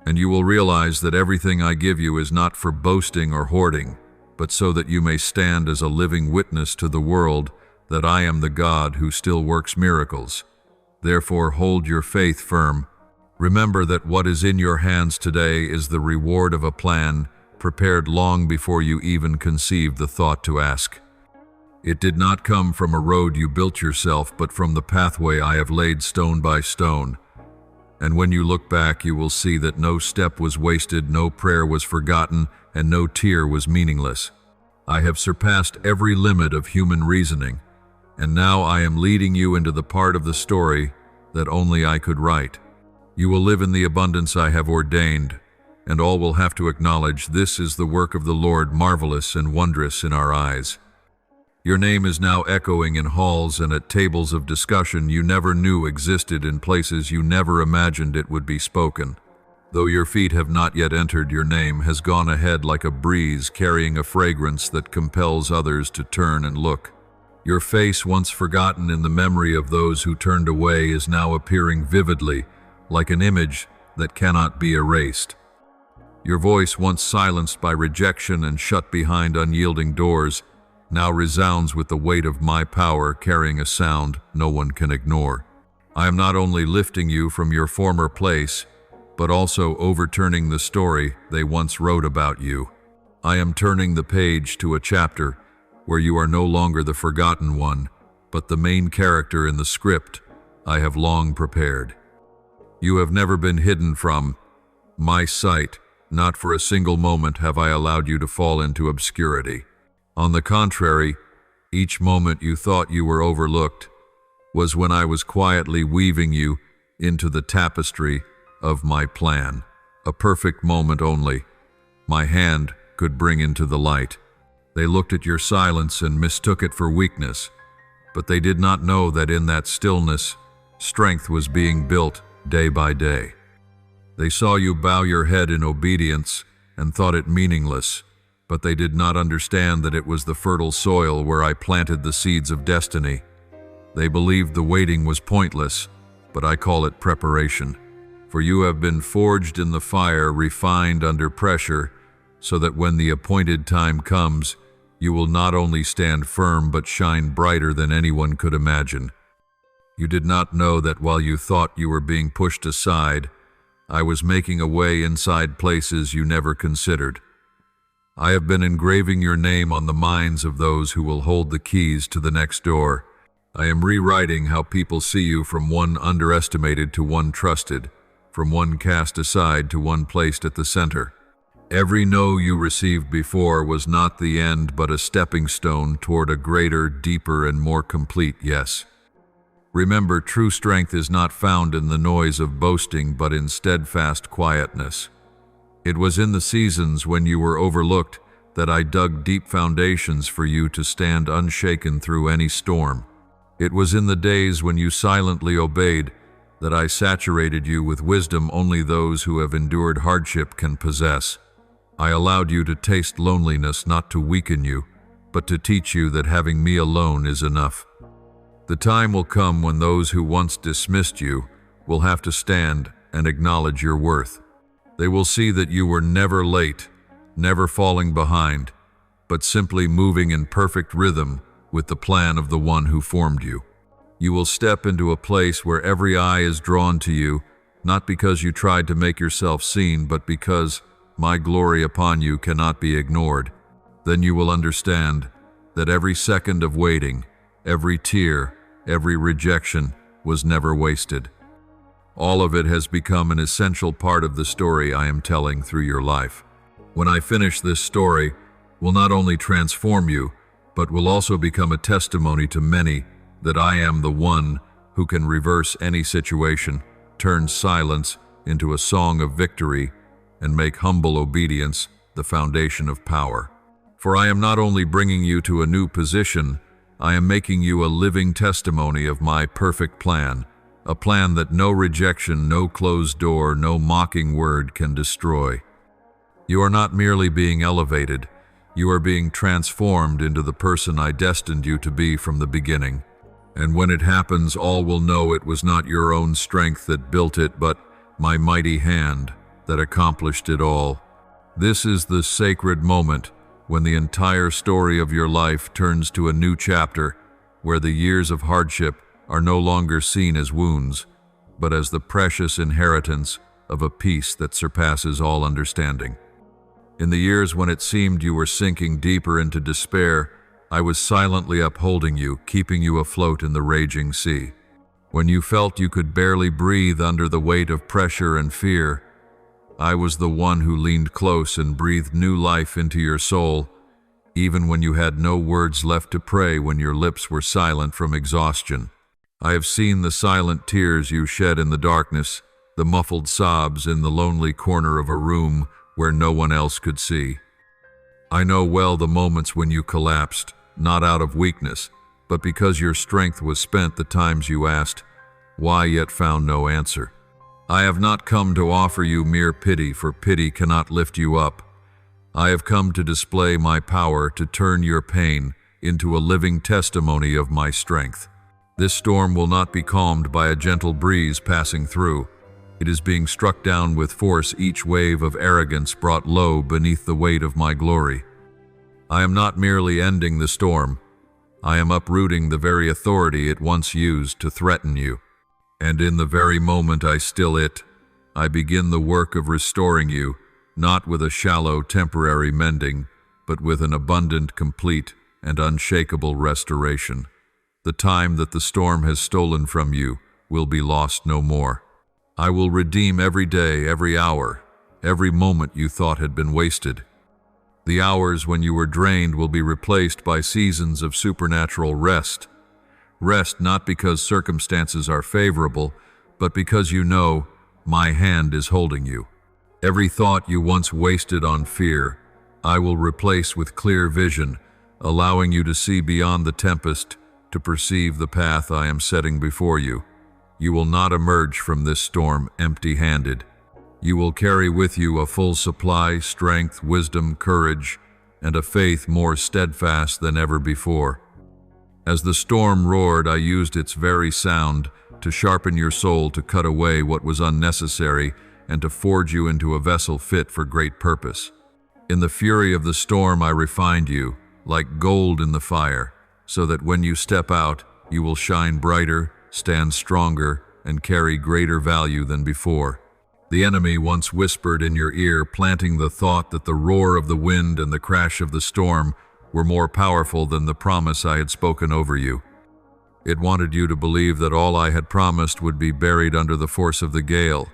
And you will realize that everything I give you is not for boasting or hoarding, but so that you may stand as a living witness to the world that I am the God who still works miracles. Therefore, hold your faith firm. Remember that what is in your hands today is the reward of a plan prepared long before you even conceived the thought to ask. It did not come from a road you built yourself, but from the pathway I have laid stone by stone. And when you look back, you will see that no step was wasted, no prayer was forgotten, and no tear was meaningless. I have surpassed every limit of human reasoning, and now I am leading you into the part of the story that only I could write. You will live in the abundance I have ordained, and all will have to acknowledge this is the work of the Lord, marvelous and wondrous in our eyes. Your name is now echoing in halls and at tables of discussion you never knew existed, in places you never imagined it would be spoken. Though your feet have not yet entered, your name has gone ahead like a breeze, carrying a fragrance that compels others to turn and look. Your face, once forgotten in the memory of those who turned away, is now appearing vividly, like an image that cannot be erased. Your voice, once silenced by rejection and shut behind unyielding doors, now resounds with the weight of my power, carrying a sound no one can ignore. I am not only lifting you from your former place, but also overturning the story they once wrote about you. I am turning the page to a chapter where you are no longer the forgotten one, but the main character in the script I have long prepared. You have never been hidden from my sight. Not for a single moment have I allowed you to fall into obscurity. On the contrary, each moment you thought you were overlooked was when I was quietly weaving you into the tapestry of my plan. A perfect moment only my hand could bring into the light. They looked at your silence and mistook it for weakness, but they did not know that in that stillness, strength was being built day by day. They saw you bow your head in obedience and thought it meaningless, but they did not understand that it was the fertile soil where I planted the seeds of destiny. They believed the waiting was pointless, but I call it preparation. For you have been forged in the fire, refined under pressure, so that when the appointed time comes, you will not only stand firm but shine brighter than anyone could imagine. You did not know that while you thought you were being pushed aside, I was making a way inside places you never considered. I have been engraving your name on the minds of those who will hold the keys to the next door. I am rewriting how people see you, from one underestimated to one trusted, from one cast aside to one placed at the center. Every no you received before was not the end, but a stepping stone toward a greater, deeper, and more complete yes. Remember, true strength is not found in the noise of boasting, but in steadfast quietness. It was in the seasons when you were overlooked that I dug deep foundations for you to stand unshaken through any storm. It was in the days when you silently obeyed that I saturated you with wisdom only those who have endured hardship can possess. I allowed you to taste loneliness not to weaken you, but to teach you that having me alone is enough. The time will come when those who once dismissed you will have to stand and acknowledge your worth. They will see that you were never late, never falling behind, but simply moving in perfect rhythm with the plan of the one who formed you. You will step into a place where every eye is drawn to you, not because you tried to make yourself seen, but because my glory upon you cannot be ignored. Then you will understand that every second of waiting, every tear, every rejection was never wasted. All of it has become an essential part of the story I am telling through your life. When I finish this story, will not only transform you, but will also become a testimony to many that I am the one who can reverse any situation, turn silence into a song of victory, and make humble obedience the foundation of power. For I am not only bringing you to a new position, I am making you a living testimony of my perfect plan, a plan that no rejection, no closed door, no mocking word can destroy. You are not merely being elevated, you are being transformed into the person I destined you to be from the beginning. And when it happens, all will know it was not your own strength that built it, but my mighty hand that accomplished it all. This is the sacred moment when the entire story of your life turns to a new chapter, where the years of hardship are no longer seen as wounds, but as the precious inheritance of a peace that surpasses all understanding. In the years when it seemed you were sinking deeper into despair, I was silently upholding you, keeping you afloat in the raging sea. When you felt you could barely breathe under the weight of pressure and fear, I was the one who leaned close and breathed new life into your soul, even when you had no words left to pray, when your lips were silent from exhaustion. I have seen the silent tears you shed in the darkness, the muffled sobs in the lonely corner of a room where no one else could see. I know well the moments when you collapsed, not out of weakness, but because your strength was spent, the times you asked, why, yet found no answer. I have not come to offer you mere pity, for pity cannot lift you up. I have come to display my power, to turn your pain into a living testimony of my strength. This storm will not be calmed by a gentle breeze passing through. It is being struck down with force, each wave of arrogance brought low beneath the weight of my glory. I am not merely ending the storm. I am uprooting the very authority it once used to threaten you. And in the very moment I still it, I begin the work of restoring you, not with a shallow temporary mending, but with an abundant, complete, and unshakable restoration. The time that the storm has stolen from you will be lost no more. I will redeem every day, every hour, every moment you thought had been wasted. The hours when you were drained will be replaced by seasons of supernatural rest. Rest not because circumstances are favorable, but because you know my hand is holding you. Every thought you once wasted on fear, I will replace with clear vision, allowing you to see beyond the tempest, to perceive the path I am setting before you. You will not emerge from this storm empty-handed. You will carry with you a full supply, strength, wisdom, courage, and a faith more steadfast than ever before. As the storm roared, I used its very sound to sharpen your soul, to cut away what was unnecessary, and to forge you into a vessel fit for great purpose. In the fury of the storm, I refined you, like gold in the fire, so that when you step out, you will shine brighter, stand stronger, and carry greater value than before. The enemy once whispered in your ear, planting the thought that the roar of the wind and the crash of the storm were more powerful than the promise I had spoken over you. It wanted you to believe that all I had promised would be buried under the force of the gale,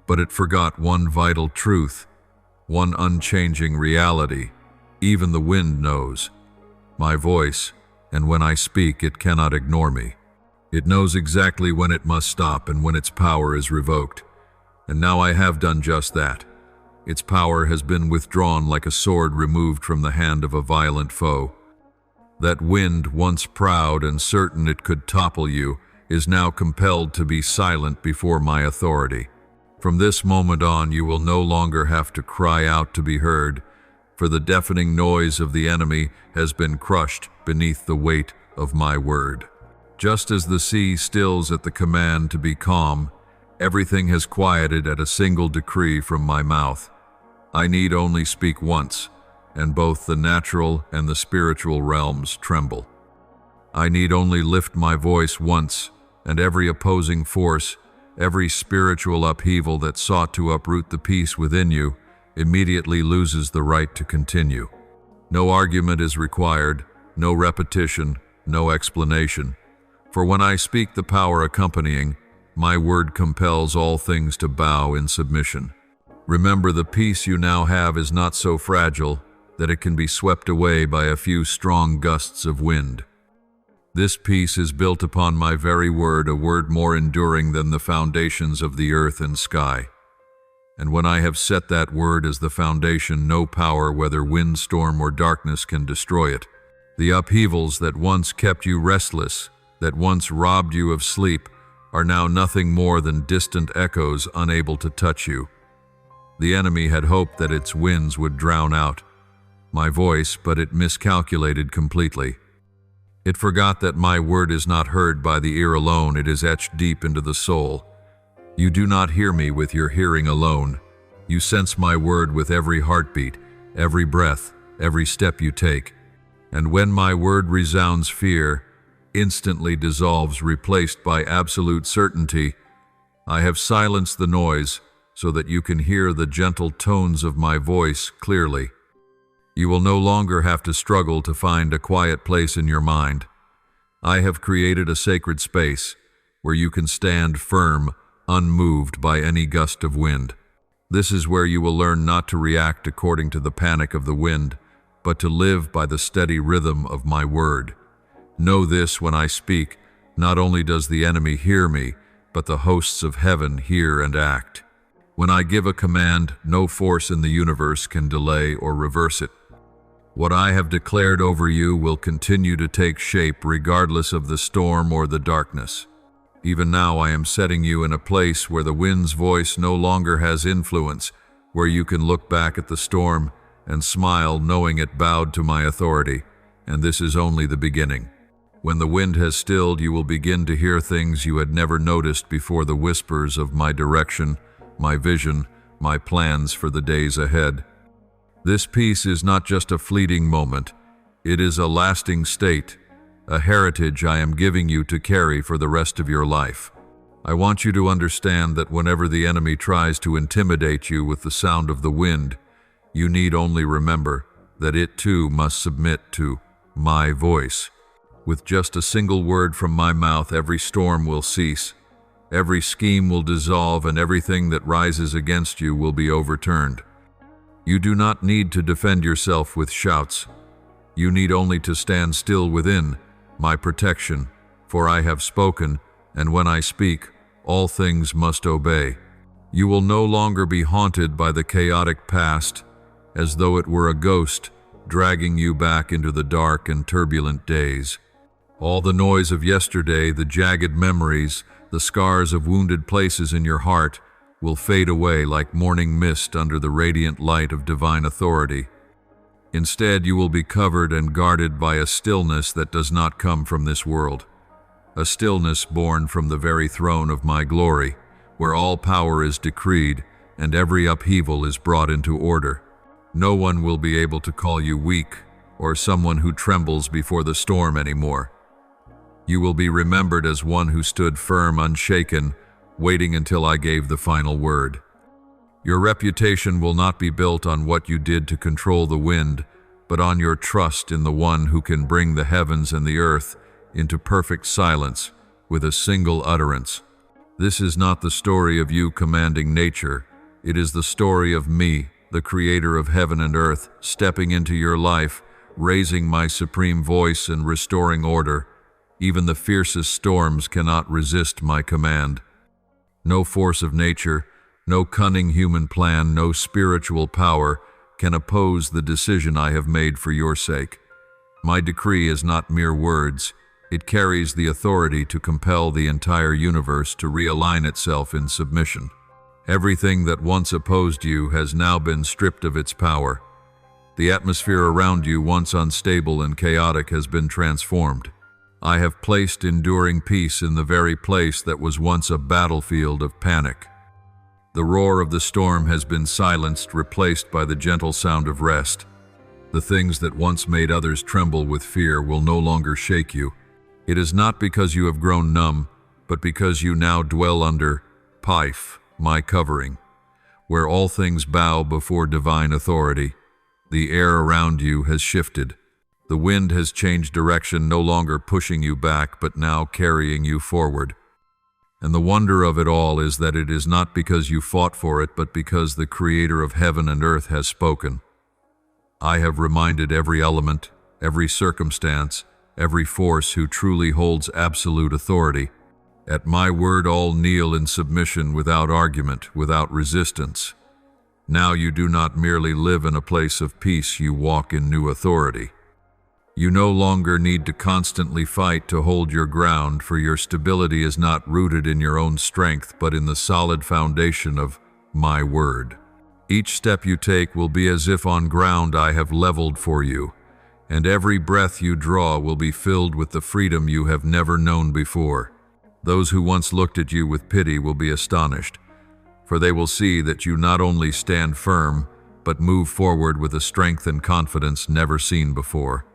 but it forgot one vital truth, one unchanging reality. Even the wind knows my voice, and when I speak, it cannot ignore me. It knows exactly when it must stop and when its power is revoked. And now I have done just that. Its power has been withdrawn like a sword removed from the hand of a violent foe. That wind, once proud and certain it could topple you, is now compelled to be silent before my authority. From this moment on, you will no longer have to cry out to be heard, for the deafening noise of the enemy has been crushed beneath the weight of my word. Just as the sea stills at the command to be calm, everything has quieted at a single decree from my mouth. I need only speak once, and both the natural and the spiritual realms tremble. I need only lift my voice once, and every opposing force, every spiritual upheaval that sought to uproot the peace within you, immediately loses the right to continue. No argument is required, no repetition, no explanation. For when I speak the power accompanying, my word compels all things to bow in submission. Remember, the peace you now have is not so fragile that it can be swept away by a few strong gusts of wind. This peace is built upon my very word, a word more enduring than the foundations of the earth and sky. And when I have set that word as the foundation, no power, whether wind, storm, or darkness, can destroy it. The upheavals that once kept you restless, that once robbed you of sleep, are now nothing more than distant echoes unable to touch you. The enemy had hoped that its winds would drown out my voice, but it miscalculated completely. It forgot that my word is not heard by the ear alone, it is etched deep into the soul. You do not hear me with your hearing alone. You sense my word with every heartbeat, every breath, every step you take. And when my word resounds, fear instantly dissolves, replaced by absolute certainty. I have silenced the noise so that you can hear the gentle tones of my voice clearly. You will no longer have to struggle to find a quiet place in your mind. I have created a sacred space where you can stand firm, unmoved by any gust of wind. This is where you will learn not to react according to the panic of the wind, but to live by the steady rhythm of my word. Know this: when I speak, not only does the enemy hear me, but the hosts of heaven hear and act. When I give a command, no force in the universe can delay or reverse it. What I have declared over you will continue to take shape regardless of the storm or the darkness. Even now I am setting you in a place where the wind's voice no longer has influence, where you can look back at the storm and smile knowing it bowed to my authority, and this is only the beginning. When the wind has stilled, you will begin to hear things you had never noticed before, the whispers of my direction, my vision, my plans for the days ahead. This peace is not just a fleeting moment. It is a lasting state, a heritage I am giving you to carry for the rest of your life. I want you to understand that whenever the enemy tries to intimidate you with the sound of the wind, you need only remember that it too must submit to my voice. With just a single word from my mouth, every storm will cease, every scheme will dissolve, and everything that rises against you will be overturned. You do not need to defend yourself with shouts. You need only to stand still within my protection, for I have spoken, and when I speak, all things must obey. You will no longer be haunted by the chaotic past, as though it were a ghost dragging you back into the dark and turbulent days. All the noise of yesterday, the jagged memories, the scars of wounded places in your heart will fade away like morning mist under the radiant light of divine authority. Instead, you will be covered and guarded by a stillness that does not come from this world. A stillness born from the very throne of my glory, where all power is decreed and every upheaval is brought into order. No one will be able to call you weak or someone who trembles before the storm anymore. You will be remembered as one who stood firm, unshaken, waiting until I gave the final word. Your reputation will not be built on what you did to control the wind, but on your trust in the one who can bring the heavens and the earth into perfect silence with a single utterance. This is not the story of you commanding nature. It is the story of me, the creator of heaven and earth, stepping into your life, raising my supreme voice and restoring order. Even the fiercest storms cannot resist my command. No force of nature, no cunning human plan, no spiritual power can oppose the decision I have made for your sake. My decree is not mere words. It carries the authority to compel the entire universe to realign itself in submission. Everything that once opposed you has now been stripped of its power. The atmosphere around you, once unstable and chaotic, has been transformed. I have placed enduring peace in the very place that was once a battlefield of panic. The roar of the storm has been silenced, replaced by the gentle sound of rest. The things that once made others tremble with fear will no longer shake you. It is not because you have grown numb, but because you now dwell under Paif, my covering, where all things bow before divine authority. The air around you has shifted. The wind has changed direction, no longer pushing you back, but now carrying you forward. And the wonder of it all is that it is not because you fought for it, but because the Creator of heaven and earth has spoken. I have reminded every element, every circumstance, every force who truly holds absolute authority. At my word, all kneel in submission without argument, without resistance. Now you do not merely live in a place of peace, you walk in new authority. You no longer need to constantly fight to hold your ground, for your stability is not rooted in your own strength, but in the solid foundation of my word. Each step you take will be as if on ground I have leveled for you, and every breath you draw will be filled with the freedom you have never known before. Those who once looked at you with pity will be astonished, for they will see that you not only stand firm, but move forward with a strength and confidence never seen before.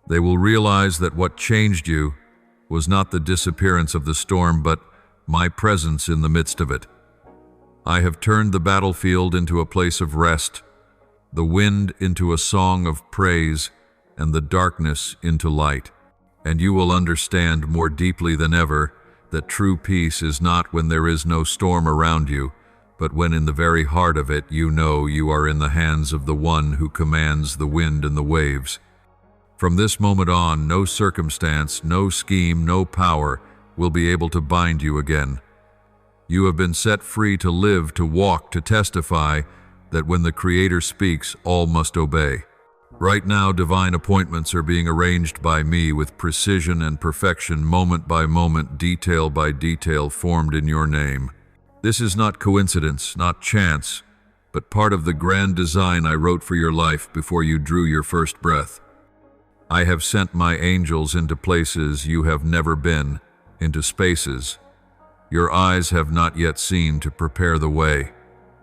They will realize that what changed you was not the disappearance of the storm, but my presence in the midst of it. I have turned the battlefield into a place of rest, the wind into a song of praise, and the darkness into light. And you will understand more deeply than ever that true peace is not when there is no storm around you, but when in the very heart of it you know you are in the hands of the one who commands the wind and the waves. From this moment on, no circumstance, no scheme, no power will be able to bind you again. You have been set free to live, to walk, to testify that when the Creator speaks, all must obey. Right now, divine appointments are being arranged by me with precision and perfection, moment by moment, detail by detail, formed in your name. This is not coincidence, not chance, but part of the grand design I wrote for your life before you drew your first breath. I have sent my angels into places you have never been, into spaces your eyes have not yet seen, to prepare the way,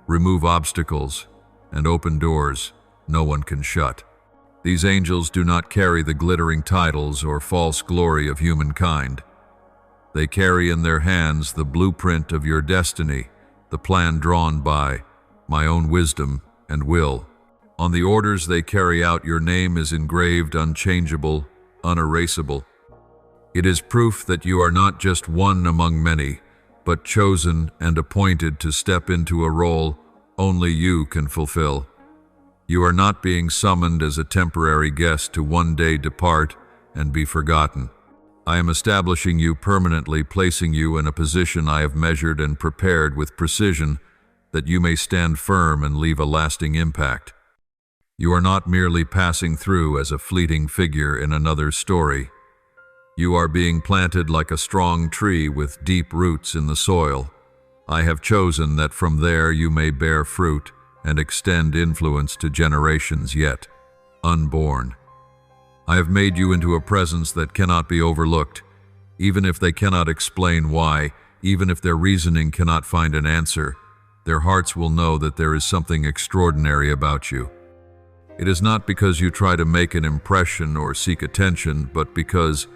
remove obstacles, and open doors. no one can shut. These angels do not carry the glittering titles or false glory of humankind. They carry in their hands the blueprint of your destiny, the plan drawn by my own wisdom and will. On the orders they carry out, your name is engraved, unchangeable, unerasable. It is proof that you are not just one among many, but chosen and appointed to step into a role only you can fulfill. You are not being summoned as a temporary guest to one day depart and be forgotten. I am establishing you permanently, placing you in a position I have measured and prepared with precision that you may stand firm and leave a lasting impact. You are not merely passing through as a fleeting figure in another's story. You are being planted like a strong tree with deep roots in the soil. I have chosen that from there you may bear fruit and extend influence to generations yet unborn. I have made you into a presence that cannot be overlooked, even if they cannot explain why, even if their reasoning cannot find an answer. Their hearts will know that there is something extraordinary about you. It is not because you try to make an impression or seek attention, but because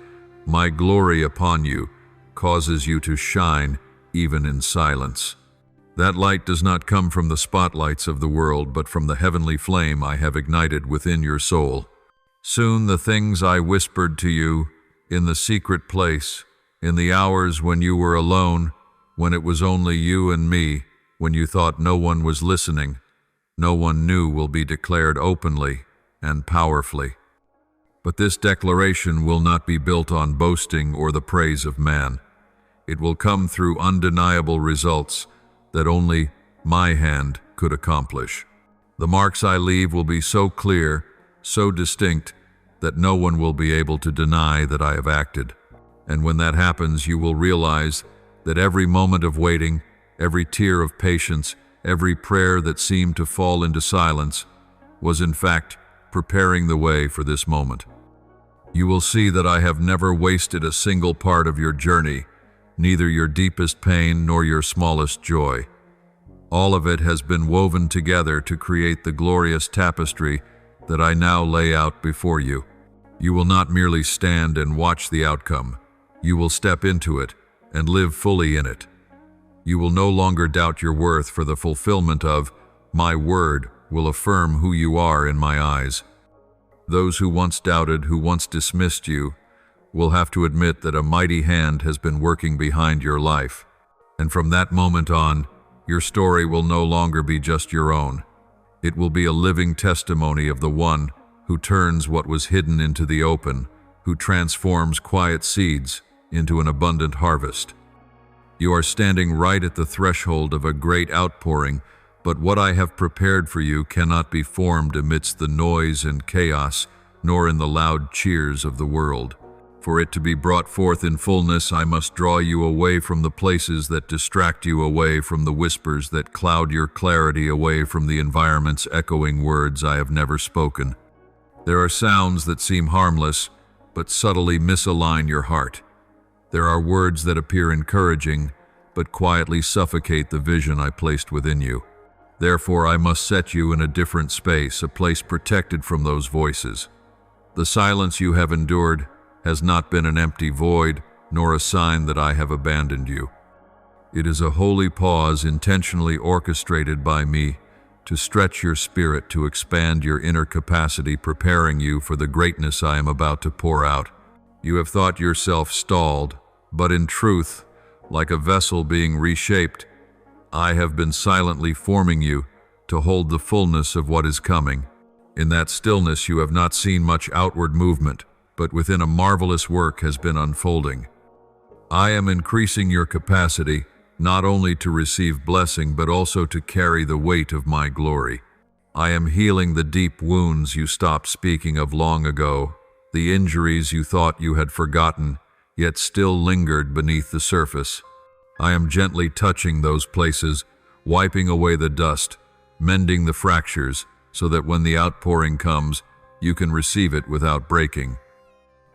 my glory upon you causes you to shine even in silence. That light does not come from the spotlights of the world, but from the heavenly flame I have ignited within your soul. Soon the things I whispered to you in the secret place, in the hours when you were alone, when it was only you and me, when you thought no one was listening, no one knew, will be declared openly and powerfully. But this declaration will not be built on boasting or the praise of man. It will come through undeniable results that only my hand could accomplish. The marks I leave will be so clear, so distinct, that no one will be able to deny that I have acted. And when that happens, you will realize that every moment of waiting, every tear of patience, every prayer that seemed to fall into silence was in fact preparing the way for this moment. You will see that I have never wasted a single part of your journey, neither your deepest pain nor your smallest joy. All of it has been woven together to create the glorious tapestry that I now lay out before you. You will not merely stand and watch the outcome. You will step into it and live fully in it. You will no longer doubt your worth, for the fulfillment of my word will affirm who you are in my eyes. Those who once doubted, who once dismissed you, will have to admit that a mighty hand has been working behind your life. And from that moment on, your story will no longer be just your own. It will be a living testimony of the one who turns what was hidden into the open, who transforms quiet seeds into an abundant harvest. You are standing right at the threshold of a great outpouring, but what I have prepared for you cannot be formed amidst the noise and chaos, nor in the loud cheers of the world. For it to be brought forth in fullness, I must draw you away from the places that distract you, away from the whispers that cloud your clarity, away from the environment's echoing words I have never spoken. There are sounds that seem harmless, but subtly misalign your heart. There are words that appear encouraging, but quietly suffocate the vision I placed within you. Therefore, I must set you in a different space, a place protected from those voices. The silence you have endured has not been an empty void, nor a sign that I have abandoned you. It is a holy pause intentionally orchestrated by me to stretch your spirit, to expand your inner capacity, preparing you for the greatness I am about to pour out. You have thought yourself stalled, but in truth, like a vessel being reshaped, I have been silently forming you to hold the fullness of what is coming. In that stillness you have not seen much outward movement, but within a marvelous work has been unfolding. I am increasing your capacity, not only to receive blessing, but also to carry the weight of my glory. I am healing the deep wounds you stopped speaking of long ago, the injuries you thought you had forgotten, yet still lingered beneath the surface. I am gently touching those places, wiping away the dust, mending the fractures, so that when the outpouring comes, you can receive it without breaking.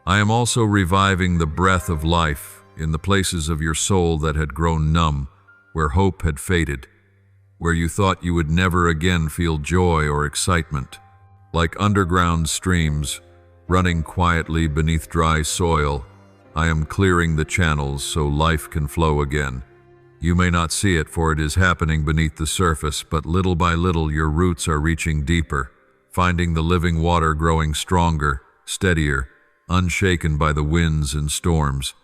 I am also reviving the breath of life in the places of your soul that had grown numb, where hope had faded, where you thought you would never again feel joy or excitement. Like underground streams, running quietly beneath dry soil, I am clearing the channels so life can flow again. You may not see it, for it is happening beneath the surface, but little by little your roots are reaching deeper, finding the living water growing stronger, steadier, unshaken by the winds and storms.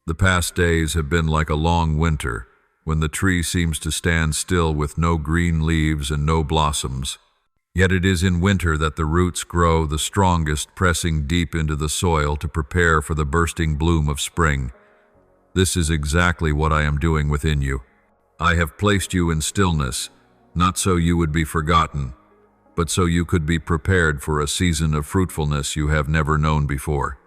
The past days have been like a long winter, when the tree seems to stand still with no green leaves and no blossoms. Yet it is in winter that the roots grow the strongest, pressing deep into the soil to prepare for the bursting bloom of spring. This is exactly what I am doing within you. I have placed you in stillness, not so you would be forgotten, but so you could be prepared for a season of fruitfulness you have never known before.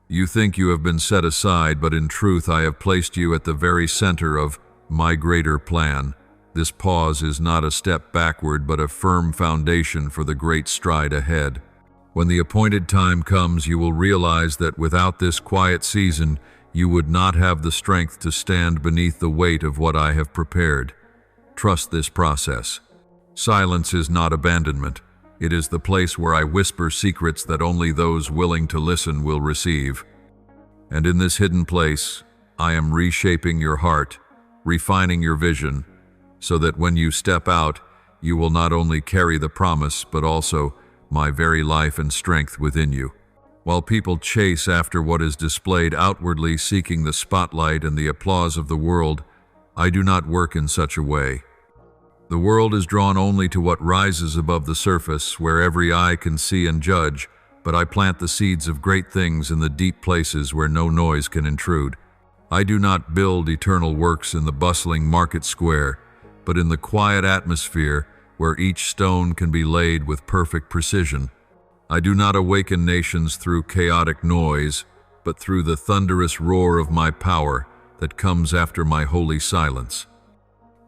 You think you have been set aside, but in truth I have placed you at the very center of my greater plan. This pause is not a step backward, but a firm foundation for the great stride ahead. When the appointed time comes, you will realize that without this quiet season, you would not have the strength to stand beneath the weight of what I have prepared. Trust this process. Silence is not abandonment. It is the place where I whisper secrets that only those willing to listen will receive. And in this hidden place, I am reshaping your heart, refining your vision, so that when you step out, you will not only carry the promise, but also my very life and strength within you. While people chase after what is displayed outwardly, seeking the spotlight and the applause of the world, I do not work in such a way. The world is drawn only to what rises above the surface, where every eye can see and judge, but I plant the seeds of great things in the deep places where no noise can intrude. I do not build eternal works in the bustling market square, but in the quiet atmosphere where each stone can be laid with perfect precision. I do not awaken nations through chaotic noise, but through the thunderous roar of my power that comes after my holy silence.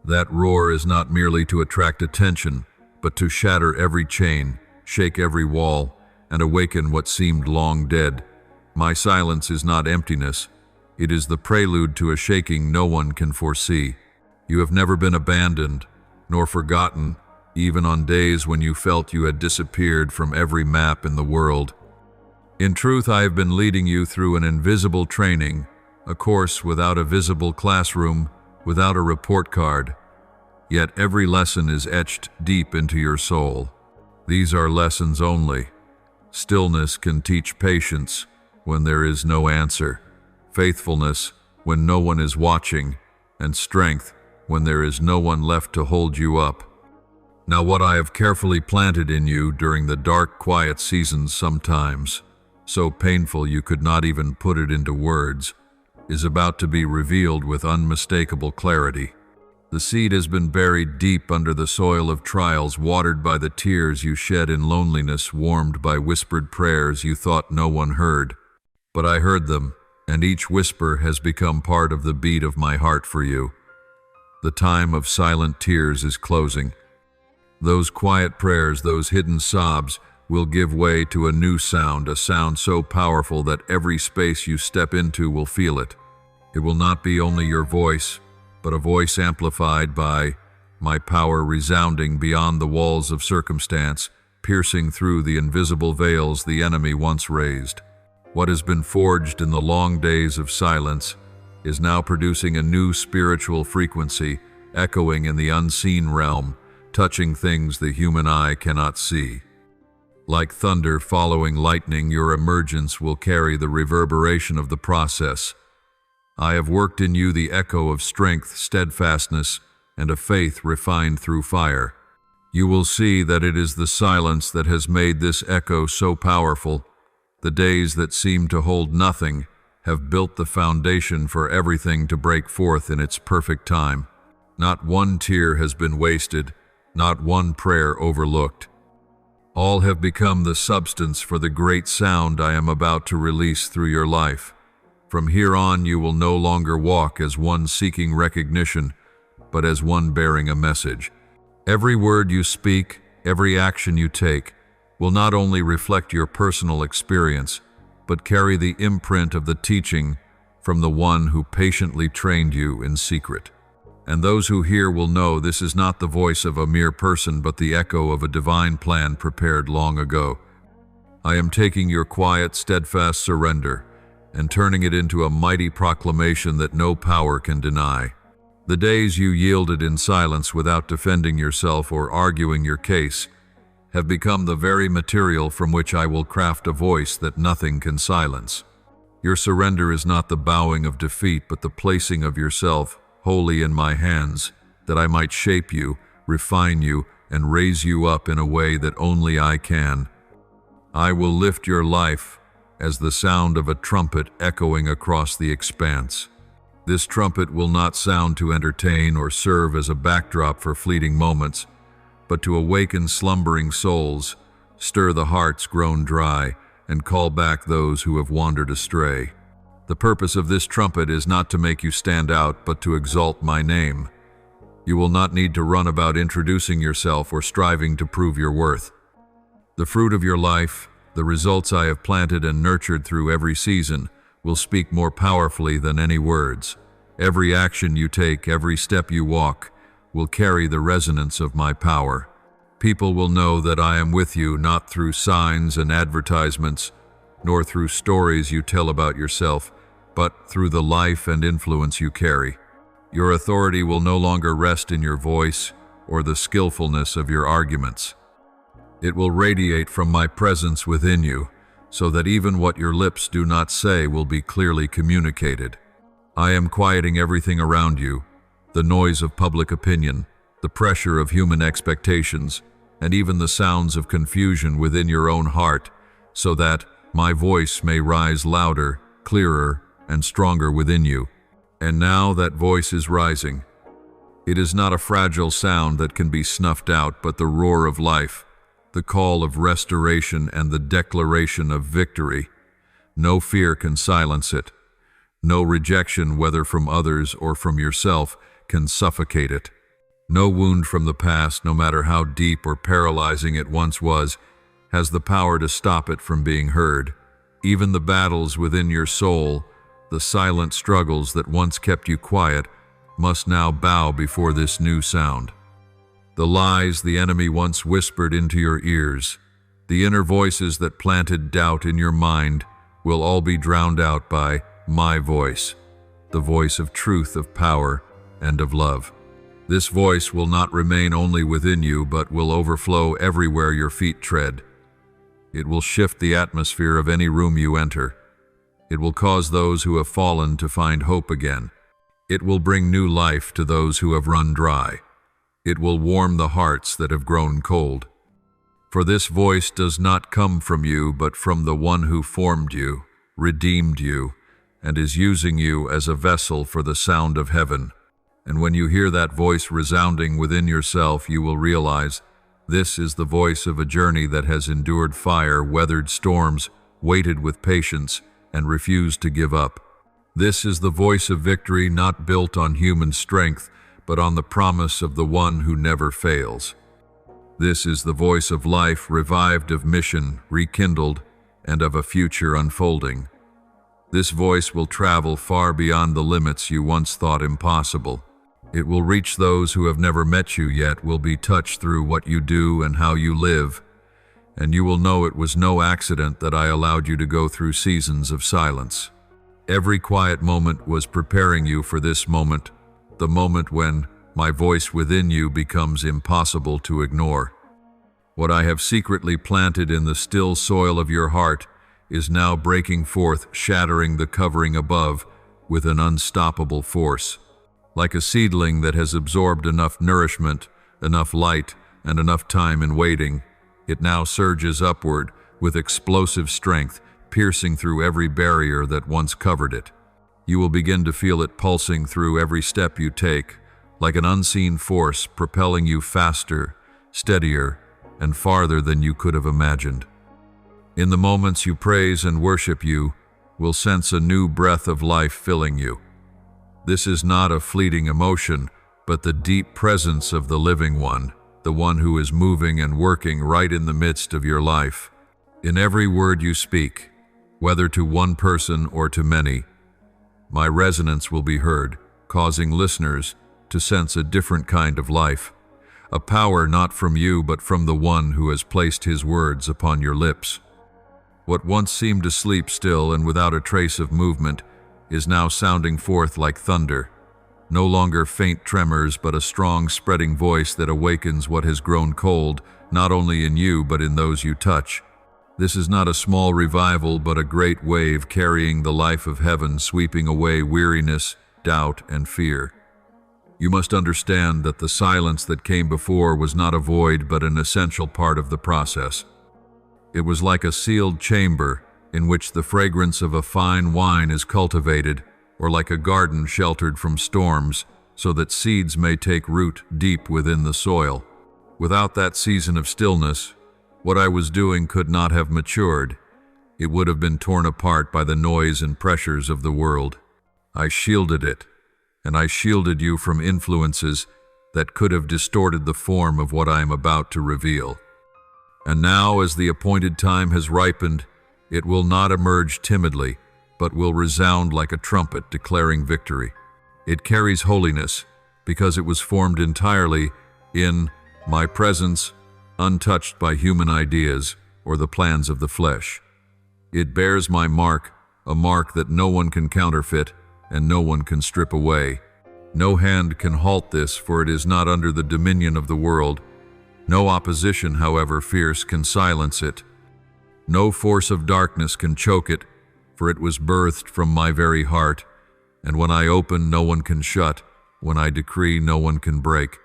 That roar is not merely to attract attention, but to shatter every chain, shake every wall, and awaken what seemed long dead. My silence is not emptiness. It is the prelude to a shaking no one can foresee. You have never been abandoned, nor forgotten, even on days when you felt you had disappeared from every map in the world. In truth, I have been leading you through an invisible training, a course without a visible classroom, without a report card. Yet every lesson is etched deep into your soul. These are lessons only. Stillness can teach patience when there is no answer, faithfulness when no one is watching, and strength when there is no one left to hold you up. Now what I have carefully planted in you during the dark, quiet seasons, sometimes so painful you could not even put it into words, is about to be revealed with unmistakable clarity. The seed has been buried deep under the soil of trials, watered by the tears you shed in loneliness, warmed by whispered prayers you thought no one heard. But I heard them, and each whisper has become part of the beat of my heart for you. The time of silent tears is closing. Those quiet prayers, those hidden sobs, will give way to a new sound, a sound so powerful that every space you step into will feel it. It will not be only your voice, but a voice amplified by my power, resounding beyond the walls of circumstance, piercing through the invisible veils the enemy once raised. What has been forged in the long days of silence is now producing a new spiritual frequency, echoing in the unseen realm, touching things the human eye cannot see. Like thunder following lightning, your emergence will carry the reverberation of the process. I have worked in you the echo of strength, steadfastness, and a faith refined through fire. You will see that it is the silence that has made this echo so powerful. The days that seem to hold nothing have built the foundation for everything to break forth in its perfect time. Not one tear has been wasted, not one prayer overlooked. All have become the substance for the great sound I am about to release through your life. From here on, you will no longer walk as one seeking recognition, but as one bearing a message. Every word you speak, every action you take, will not only reflect your personal experience, but carry the imprint of the teaching from the one who patiently trained you in secret. And those who hear will know this is not the voice of a mere person, but the echo of a divine plan prepared long ago. I am taking your quiet, steadfast surrender and turning it into a mighty proclamation that no power can deny. The days you yielded in silence without defending yourself or arguing your case have become the very material from which I will craft a voice that nothing can silence. Your surrender is not the bowing of defeat, but the placing of yourself wholly in my hands, that I might shape you, refine you, and raise you up in a way that only I can. I will lift your life as the sound of a trumpet echoing across the expanse. This trumpet will not sound to entertain or serve as a backdrop for fleeting moments, but to awaken slumbering souls, stir the hearts grown dry, and call back those who have wandered astray. The purpose of this trumpet is not to make you stand out, but to exalt my name. You will not need to run about introducing yourself or striving to prove your worth. The fruit of your life, the results I have planted and nurtured through every season, will speak more powerfully than any words. Every action you take, every step you walk, will carry the resonance of my power. People will know that I am with you not through signs and advertisements, nor through stories you tell about yourself, but through the life and influence you carry. Your authority will no longer rest in your voice or the skillfulness of your arguments. It will radiate from my presence within you, so that even what your lips do not say will be clearly communicated. I am quieting everything around you, the noise of public opinion, the pressure of human expectations, and even the sounds of confusion within your own heart, so that my voice may rise louder, clearer, and stronger within you. And now that voice is rising. It is not a fragile sound that can be snuffed out, but the roar of life, the call of restoration and the declaration of victory. No fear can silence it. No rejection, whether from others or from yourself, can suffocate it. No wound from the past, no matter how deep or paralyzing it once was, has the power to stop it from being heard. Even the battles within your soul, the silent struggles that once kept you quiet, must now bow before this new sound. The lies the enemy once whispered into your ears, the inner voices that planted doubt in your mind, will all be drowned out by my voice, the voice of truth, of power, and of love. This voice will not remain only within you, but will overflow everywhere your feet tread. It will shift the atmosphere of any room you enter. It will cause those who have fallen to find hope again. It will bring new life to those who have run dry. It will warm the hearts that have grown cold. For this voice does not come from you, but from the one who formed you, redeemed you, and is using you as a vessel for the sound of heaven. And when you hear that voice resounding within yourself, you will realize this is the voice of a journey that has endured fire, weathered storms, waited with patience, and refused to give up. This is the voice of victory, not built on human strength, but on the promise of the one who never fails. This is the voice of life, revived, of mission, rekindled, and of a future unfolding. This voice will travel far beyond the limits you once thought impossible. It will reach those who have never met you yet, will be touched through what you do and how you live, and you will know it was no accident that I allowed you to go through seasons of silence. Every quiet moment was preparing you for this moment, the moment when my voice within you becomes impossible to ignore. What I have secretly planted in the still soil of your heart is now breaking forth, shattering the covering above with an unstoppable force. Like a seedling that has absorbed enough nourishment, enough light, and enough time in waiting, it now surges upward with explosive strength, piercing through every barrier that once covered it. You will begin to feel it pulsing through every step you take, like an unseen force propelling you faster, steadier, and farther than you could have imagined. In the moments you praise and worship, you will sense a new breath of life filling you. This is not a fleeting emotion, but the deep presence of the living one, the one who is moving and working right in the midst of your life. In every word you speak, whether to one person or to many, my resonance will be heard, causing listeners to sense a different kind of life, a power not from you but from the one who has placed his words upon your lips. What once seemed asleep still and without a trace of movement is now sounding forth like thunder, no longer faint tremors but a strong spreading voice that awakens what has grown cold, not only in you but in those you touch. This is not a small revival but a great wave carrying the life of heaven, sweeping away weariness, doubt, and fear. You must understand that the silence that came before was not a void but an essential part of the process. It was like a sealed chamber in which the fragrance of a fine wine is cultivated, or like a garden sheltered from storms, so that seeds may take root deep within the soil. Without that season of stillness, what I was doing could not have matured. It would have been torn apart by the noise and pressures of the world. I shielded it, and I shielded you from influences that could have distorted the form of what I am about to reveal. And now, as the appointed time has ripened, it will not emerge timidly, but will resound like a trumpet declaring victory. It carries holiness, because it was formed entirely in my presence, untouched by human ideas or the plans of the flesh. It bears my mark, a mark that no one can counterfeit and no one can strip away. No hand can halt this, for it is not under the dominion of the world. No opposition, however fierce, can silence it. No force of darkness can choke it, for it was birthed from my very heart, and when I open, no one can shut. When I decree, no one can break.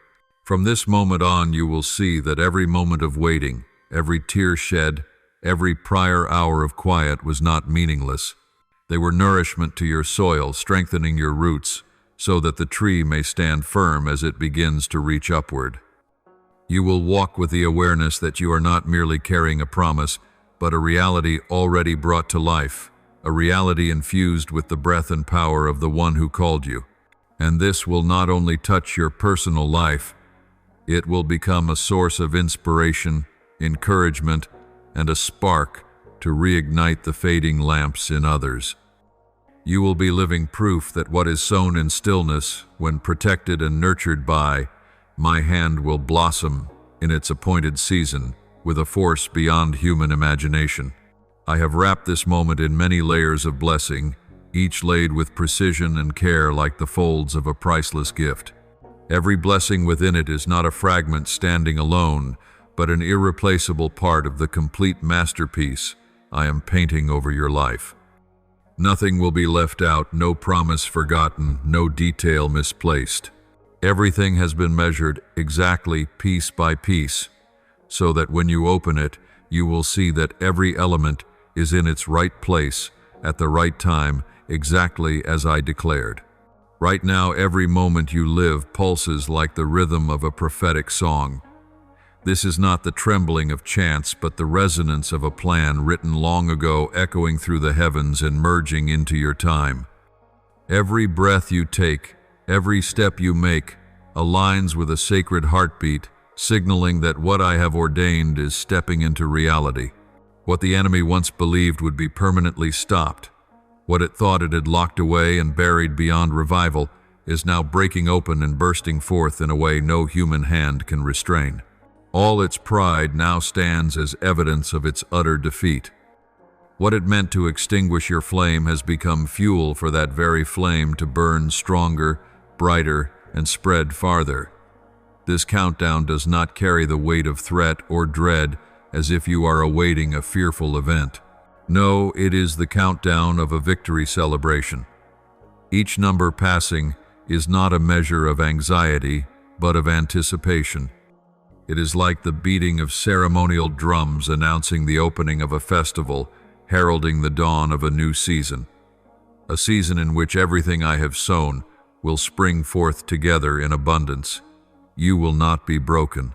From this moment on, you will see that every moment of waiting, every tear shed, every prior hour of quiet was not meaningless. They were nourishment to your soil, strengthening your roots, so that the tree may stand firm as it begins to reach upward. You will walk with the awareness that you are not merely carrying a promise, but a reality already brought to life, a reality infused with the breath and power of the one who called you. And this will not only touch your personal life, it will become a source of inspiration, encouragement, and a spark to reignite the fading lamps in others. You will be living proof that what is sown in stillness, when protected and nurtured by my hand, will blossom in its appointed season with a force beyond human imagination. I have wrapped this moment in many layers of blessing, each laid with precision and care like the folds of a priceless gift. Every blessing within it is not a fragment standing alone, but an irreplaceable part of the complete masterpiece I am painting over your life. Nothing will be left out, no promise forgotten, no detail misplaced. Everything has been measured exactly piece by piece, so that when you open it, you will see that every element is in its right place at the right time, exactly as I declared. Right now, every moment you live pulses like the rhythm of a prophetic song. This is not the trembling of chance, but the resonance of a plan written long ago, echoing through the heavens and merging into your time. Every breath you take, every step you make, aligns with a sacred heartbeat, signaling that what I have ordained is stepping into reality. What the enemy once believed would be permanently stopped, what it thought it had locked away and buried beyond revival, is now breaking open and bursting forth in a way no human hand can restrain. All its pride now stands as evidence of its utter defeat. What it meant to extinguish your flame has become fuel for that very flame to burn stronger, brighter, and spread farther. This countdown does not carry the weight of threat or dread as if you are awaiting a fearful event. No, it is the countdown of a victory celebration. Each number passing is not a measure of anxiety, but of anticipation. It is like the beating of ceremonial drums announcing the opening of a festival, heralding the dawn of a new season. A season in which everything I have sown will spring forth together in abundance. You will not be broken.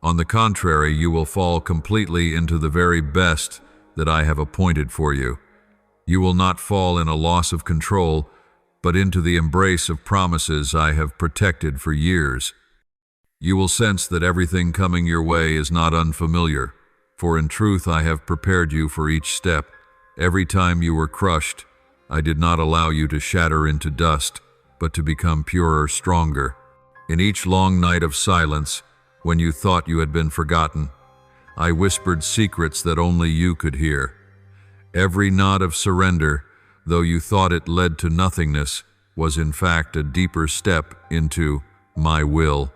On the contrary, you will fall completely into the very best that I have appointed for you. You will not fall in a loss of control, but into the embrace of promises I have protected for years. You will sense that everything coming your way is not unfamiliar, for in truth I have prepared you for each step. Every time you were crushed, I did not allow you to shatter into dust, but to become purer, stronger. In each long night of silence, when you thought you had been forgotten, I whispered secrets that only you could hear. Every nod of surrender, though you thought it led to nothingness, was in fact a deeper step into my will.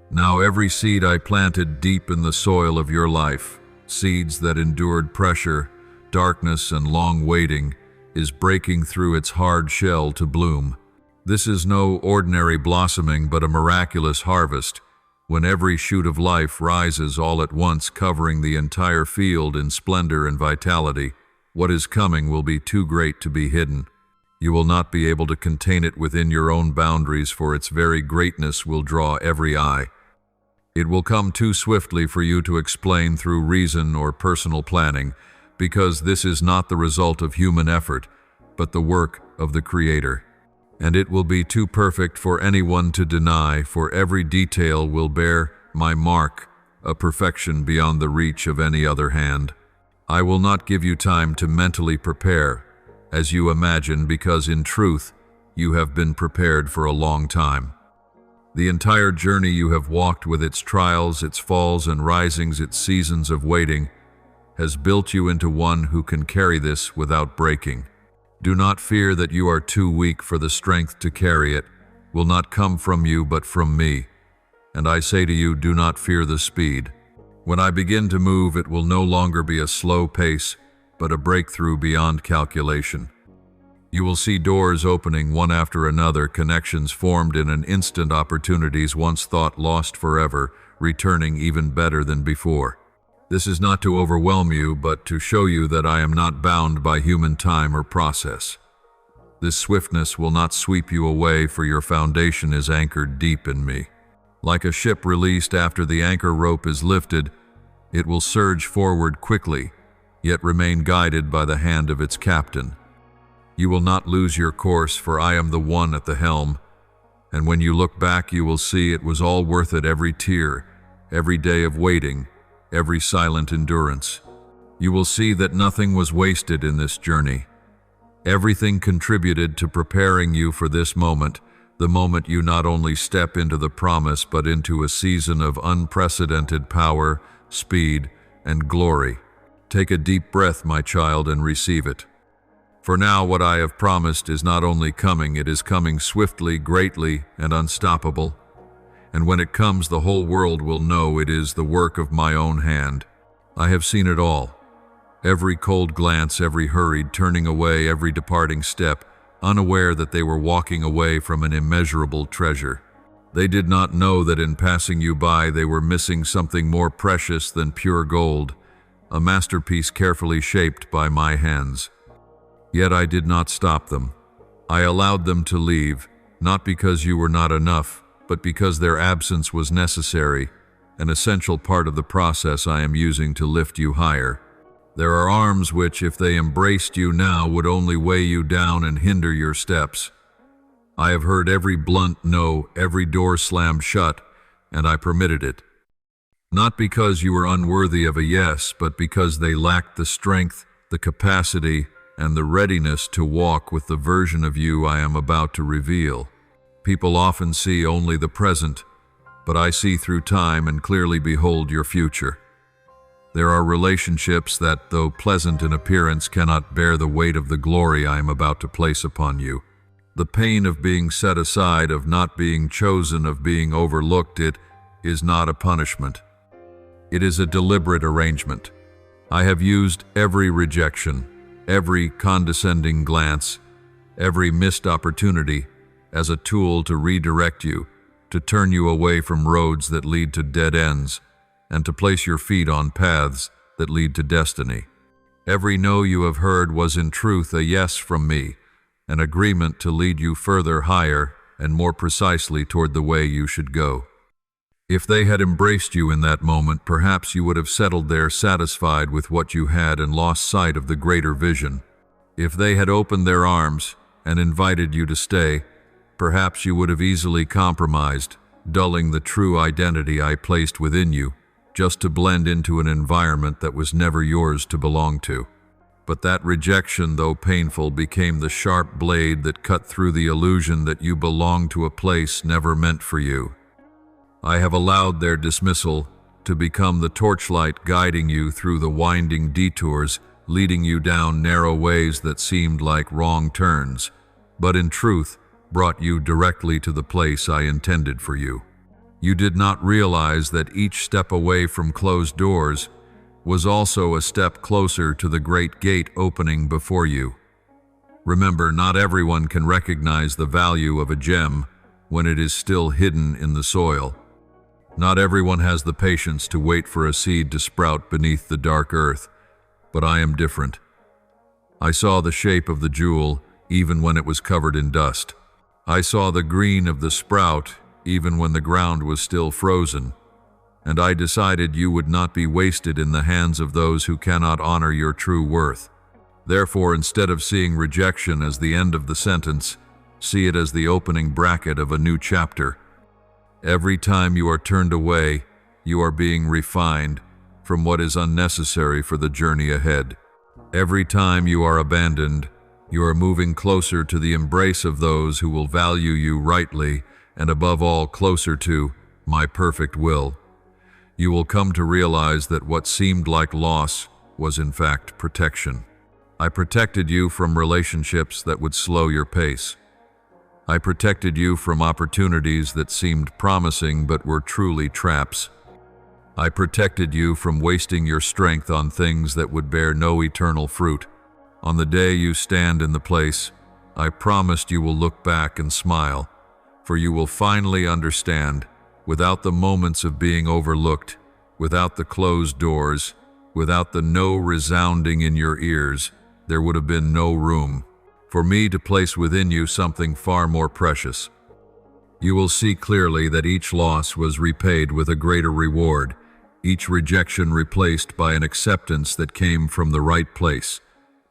Now every seed I planted deep in the soil of your life, seeds that endured pressure, darkness, and long waiting, is breaking through its hard shell to bloom. This is no ordinary blossoming, but a miraculous harvest, when every shoot of life rises all at once, covering the entire field in splendor and vitality. What is coming will be too great to be hidden. You will not be able to contain it within your own boundaries, for its very greatness will draw every eye. It will come too swiftly for you to explain through reason or personal planning, because this is not the result of human effort, but the work of the Creator. And it will be too perfect for anyone to deny, for every detail will bear my mark, a perfection beyond the reach of any other hand. I will not give you time to mentally prepare, as you imagine, because in truth, you have been prepared for a long time. The entire journey you have walked, with its trials, its falls and risings, its seasons of waiting, has built you into one who can carry this without breaking. Do not fear that you are too weak, for the strength to carry it will not come from you but from me. And I say to you, do not fear the speed. When I begin to move, it will no longer be a slow pace, but a breakthrough beyond calculation. You will see doors opening one after another, connections formed in an instant, opportunities once thought lost forever, returning even better than before. This is not to overwhelm you, but to show you that I am not bound by human time or process. This swiftness will not sweep you away, for your foundation is anchored deep in me. Like a ship released after the anchor rope is lifted, it will surge forward quickly, yet remain guided by the hand of its captain. You will not lose your course, for I am the one at the helm. And when you look back, you will see it was all worth it, every tear, every day of waiting, every silent endurance. You will see that nothing was wasted in this journey. Everything contributed to preparing you for this moment, the moment you not only step into the promise, but into a season of unprecedented power, speed, and glory. Take a deep breath, my child, and receive it. For now, what I have promised is not only coming, it is coming swiftly, greatly, and unstoppable. And when it comes, the whole world will know it is the work of my own hand. I have seen it all. Every cold glance, every hurried turning away, every departing step, unaware that they were walking away from an immeasurable treasure. They did not know that in passing you by, they were missing something more precious than pure gold, a masterpiece carefully shaped by my hands. Yet I did not stop them. I allowed them to leave, not because you were not enough, but because their absence was necessary, an essential part of the process I am using to lift you higher. There are arms which, if they embraced you now, would only weigh you down and hinder your steps. I have heard every blunt no, every door slammed shut, and I permitted it. Not because you were unworthy of a yes, but because they lacked the strength, the capacity, and the readiness to walk with the version of you I am about to reveal. People often see only the present, but I see through time and clearly behold your future. There are relationships that, though pleasant in appearance, cannot bear the weight of the glory I am about to place upon you. The pain of being set aside, of not being chosen, of being overlooked, it is not a punishment. It is a deliberate arrangement. I have used every rejection, every condescending glance, every missed opportunity as a tool to redirect you, to turn you away from roads that lead to dead ends, and to place your feet on paths that lead to destiny. Every no you have heard was in truth a yes from me, an agreement to lead you further, higher, and more precisely toward the way you should go. If they had embraced you in that moment, perhaps you would have settled there satisfied with what you had and lost sight of the greater vision. If they had opened their arms and invited you to stay, perhaps you would have easily compromised, dulling the true identity I placed within you, just to blend into an environment that was never yours to belong to. But that rejection, though painful, became the sharp blade that cut through the illusion that you belonged to a place never meant for you. I have allowed their dismissal to become the torchlight guiding you through the winding detours, leading you down narrow ways that seemed like wrong turns, but in truth brought you directly to the place I intended for you. You did not realize that each step away from closed doors was also a step closer to the great gate opening before you. Remember, not everyone can recognize the value of a gem when it is still hidden in the soil. Not everyone has the patience to wait for a seed to sprout beneath the dark earth, but I am different. I saw the shape of the jewel even when it was covered in dust. I saw the green of the sprout even when the ground was still frozen, and I decided you would not be wasted in the hands of those who cannot honor your true worth. Therefore, instead of seeing rejection as the end of the sentence, see it as the opening bracket of a new chapter. Every time you are turned away, you are being refined from what is unnecessary for the journey ahead. Every time you are abandoned, you are moving closer to the embrace of those who will value you rightly, and above all, closer to my perfect will. You will come to realize that what seemed like loss was in fact protection. I protected you from relationships that would slow your pace. I protected you from opportunities that seemed promising but were truly traps. I protected you from wasting your strength on things that would bear no eternal fruit. On the day you stand in the place, I promised you will look back and smile, for you will finally understand, without the moments of being overlooked, without the closed doors, without the no resounding in your ears, there would have been no room for me to place within you something far more precious. You will see clearly that each loss was repaid with a greater reward, each rejection replaced by an acceptance that came from the right place,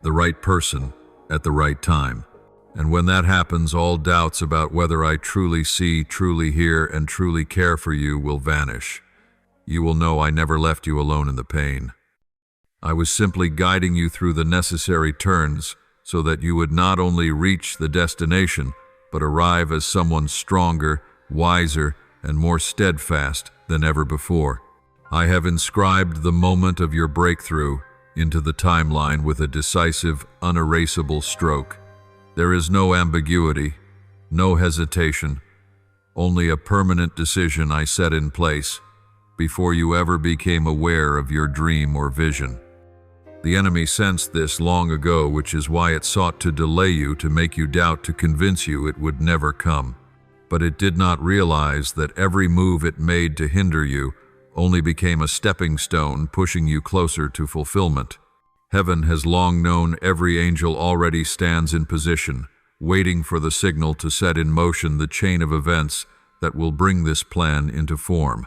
the right person, at the right time. And when that happens, all doubts about whether I truly see, truly hear, and truly care for you will vanish. You will know I never left you alone in the pain. I was simply guiding you through the necessary turns so that you would not only reach the destination, but arrive as someone stronger, wiser, and more steadfast than ever before. I have inscribed the moment of your breakthrough into the timeline with a decisive, unerasable stroke. There is no ambiguity, no hesitation, only a permanent decision I set in place before you ever became aware of your dream or vision. The enemy sensed this long ago, which is why it sought to delay you, to make you doubt, to convince you it would never come. But it did not realize that every move it made to hinder you only became a stepping stone, pushing you closer to fulfillment. Heaven has long known every angel already stands in position, waiting for the signal to set in motion the chain of events that will bring this plan into form.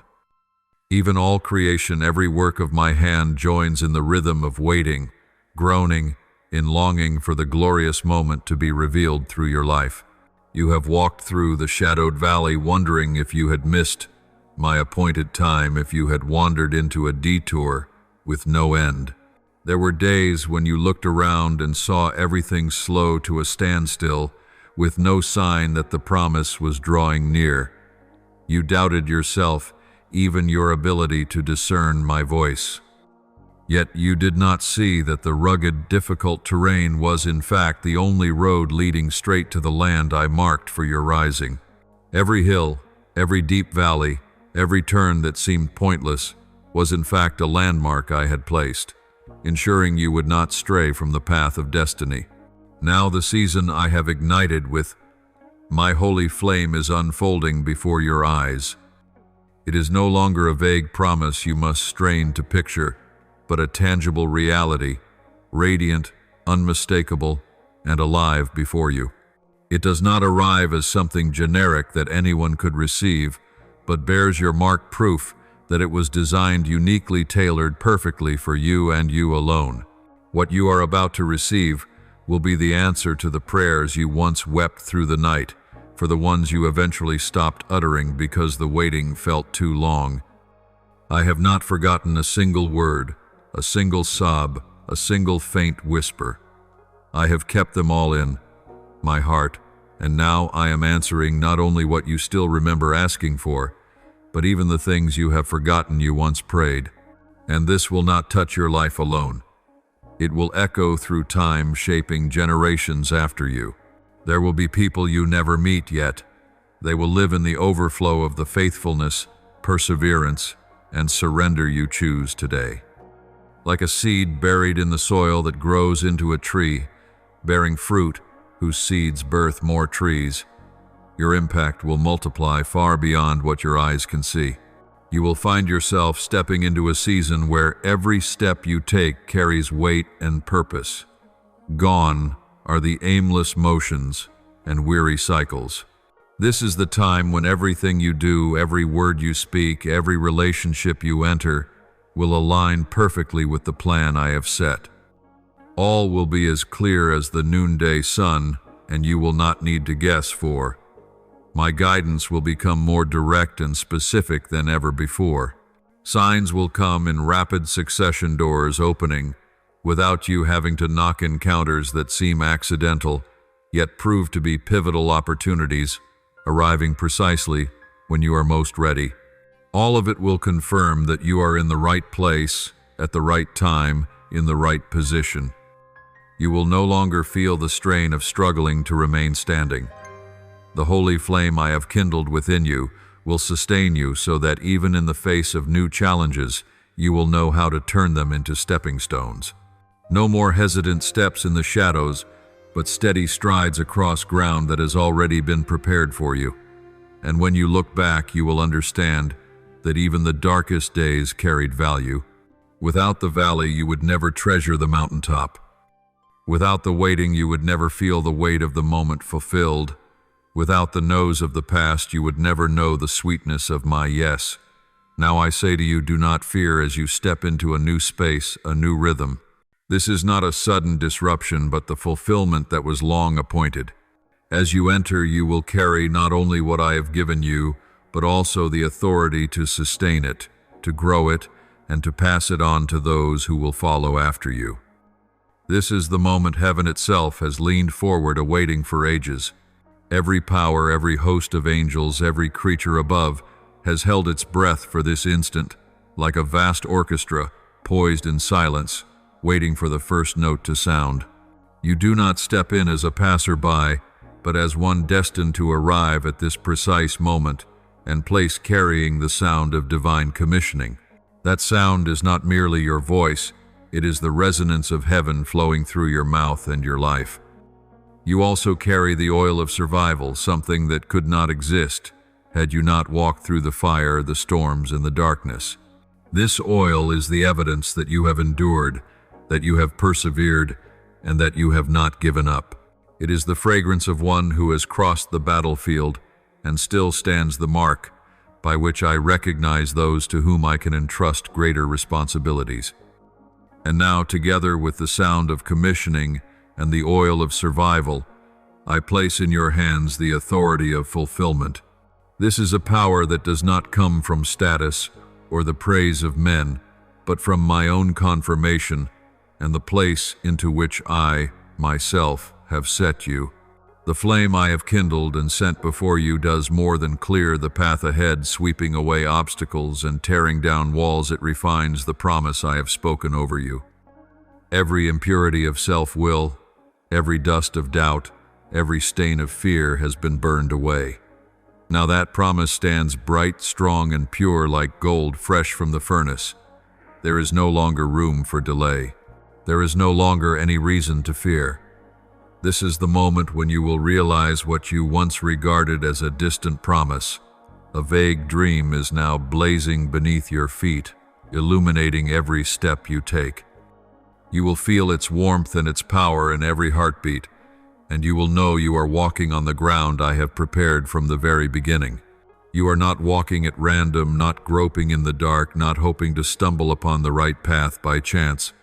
Even all creation, every work of my hand joins in the rhythm of waiting, groaning, in longing for the glorious moment to be revealed through your life. You have walked through the shadowed valley wondering if you had missed my appointed time, if you had wandered into a detour with no end. There were days when you looked around and saw everything slow to a standstill, with no sign that the promise was drawing near. You doubted yourself, even your ability to discern my voice. Yet you did not see that the rugged, difficult terrain was in fact the only road leading straight to the land I marked for your rising. Every hill, every deep valley, every turn that seemed pointless was in fact a landmark I had placed, ensuring you would not stray from the path of destiny. Now the season I have ignited with my holy flame is unfolding before your eyes. It is no longer a vague promise you must strain to picture, but a tangible reality, radiant, unmistakable, and alive before you. It does not arrive as something generic that anyone could receive, but bears your mark, proof that it was designed uniquely, tailored perfectly for you and you alone. What you are about to receive will be the answer to the prayers you once wept through the night, for the ones you eventually stopped uttering because the waiting felt too long. I have not forgotten a single word, a single sob, a single faint whisper. I have kept them all in my heart, and now I am answering not only what you still remember asking for, but even the things you have forgotten you once prayed. And this will not touch your life alone. It will echo through time, shaping generations after you. There will be people you never meet yet. They will live in the overflow of the faithfulness, perseverance, and surrender you choose today. Like a seed buried in the soil that grows into a tree, bearing fruit whose seeds birth more trees, your impact will multiply far beyond what your eyes can see. You will find yourself stepping into a season where every step you take carries weight and purpose. Gone are the aimless motions and weary cycles. This is the time when everything you do, every word you speak, every relationship you enter will align perfectly with the plan I have set. All will be as clear as the noonday sun, and you will not need to guess, for my guidance will become more direct and specific than ever before. Signs will come in rapid succession, doors opening, without you having to knock, encounters that seem accidental, yet prove to be pivotal opportunities, arriving precisely when you are most ready. All of it will confirm that you are in the right place, at the right time, in the right position. You will no longer feel the strain of struggling to remain standing. The holy flame I have kindled within you will sustain you so that even in the face of new challenges, you will know how to turn them into stepping stones. No more hesitant steps in the shadows, but steady strides across ground that has already been prepared for you. And when you look back, you will understand that even the darkest days carried value. Without the valley, you would never treasure the mountaintop. Without the waiting, you would never feel the weight of the moment fulfilled. Without the no's of the past, you would never know the sweetness of my yes. Now I say to you, do not fear as you step into a new space, a new rhythm. This is not a sudden disruption, but the fulfillment that was long appointed. As you enter, you will carry not only what I have given you, but also the authority to sustain it, to grow it, and to pass it on to those who will follow after you. This is the moment heaven itself has leaned forward, awaiting for ages. Every power, every host of angels, every creature above has held its breath for this instant, like a vast orchestra poised in silence, waiting for the first note to sound. You do not step in as a passerby, but as one destined to arrive at this precise moment and place carrying the sound of divine commissioning. That sound is not merely your voice, it is the resonance of heaven flowing through your mouth and your life. You also carry the oil of survival, something that could not exist had you not walked through the fire, the storms, and the darkness. This oil is the evidence that you have endured, that you have persevered, and that you have not given up. It is the fragrance of one who has crossed the battlefield and still stands the mark, by which I recognize those to whom I can entrust greater responsibilities. And now, together with the sound of commissioning and the oil of survival, I place in your hands the authority of fulfillment. This is a power that does not come from status or the praise of men, but from my own confirmation and the place into which I, myself, have set you. The flame I have kindled and sent before you does more than clear the path ahead, sweeping away obstacles and tearing down walls. It refines the promise I have spoken over you. Every impurity of self-will, every dust of doubt, every stain of fear has been burned away. Now that promise stands bright, strong, and pure like gold fresh from the furnace. There is no longer room for delay. There is no longer any reason to fear. This is the moment when you will realize what you once regarded as a distant promise. A vague dream is now blazing beneath your feet, illuminating every step you take. You will feel its warmth and its power in every heartbeat, and you will know you are walking on the ground I have prepared from the very beginning. You are not walking at random, not groping in the dark, not hoping to stumble upon the right path by chance.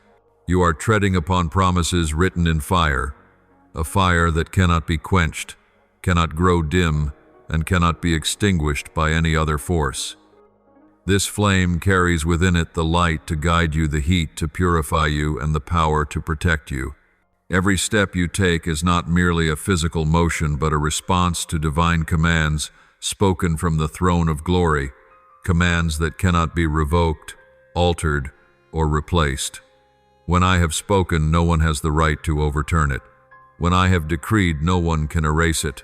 You are treading upon promises written in fire, a fire that cannot be quenched, cannot grow dim, and cannot be extinguished by any other force. This flame carries within it the light to guide you, the heat to purify you, and the power to protect you. Every step you take is not merely a physical motion, but a response to divine commands spoken from the throne of glory, commands that cannot be revoked, altered, or replaced. When I have spoken, no one has the right to overturn it. When I have decreed, no one can erase it.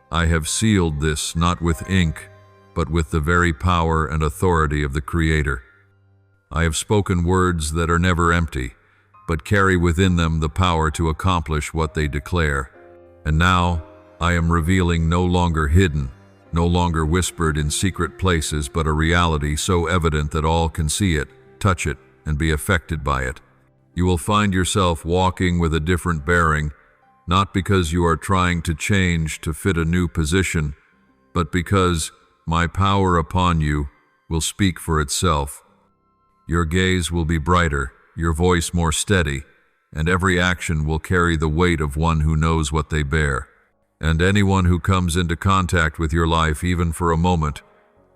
I have sealed this not with ink, but with the very power and authority of the Creator. I have spoken words that are never empty, but carry within them the power to accomplish what they declare. And now I am revealing no longer hidden, no longer whispered in secret places, but a reality so evident that all can see it, touch it, and be affected by it. You will find yourself walking with a different bearing, not because you are trying to change to fit a new position, but because my power upon you will speak for itself. Your gaze will be brighter, your voice more steady, and every action will carry the weight of one who knows what they bear. And anyone who comes into contact with your life, even for a moment,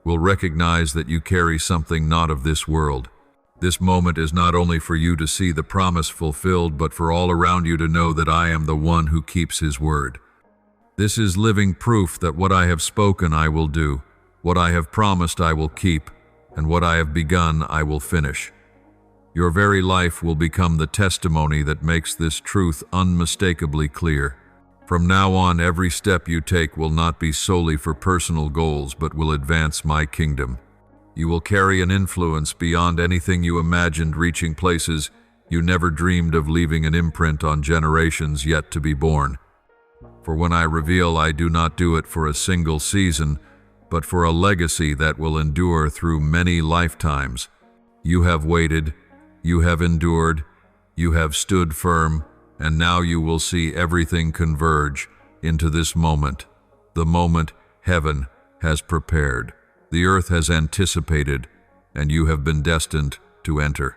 will recognize that you carry something not of this world. This moment is not only for you to see the promise fulfilled, but for all around you to know that I am the one who keeps his word. This is living proof that what I have spoken I will do, what I have promised I will keep, and what I have begun I will finish. Your very life will become the testimony that makes this truth unmistakably clear. From now on, every step you take will not be solely for personal goals, but will advance my kingdom. You will carry an influence beyond anything you imagined, reaching places you never dreamed of, leaving an imprint on generations yet to be born. For when I reveal, I do not do it for a single season, but for a legacy that will endure through many lifetimes. You have waited, you have endured, you have stood firm, and now you will see everything converge into this moment, the moment heaven has prepared. The earth has anticipated, and you have been destined to enter.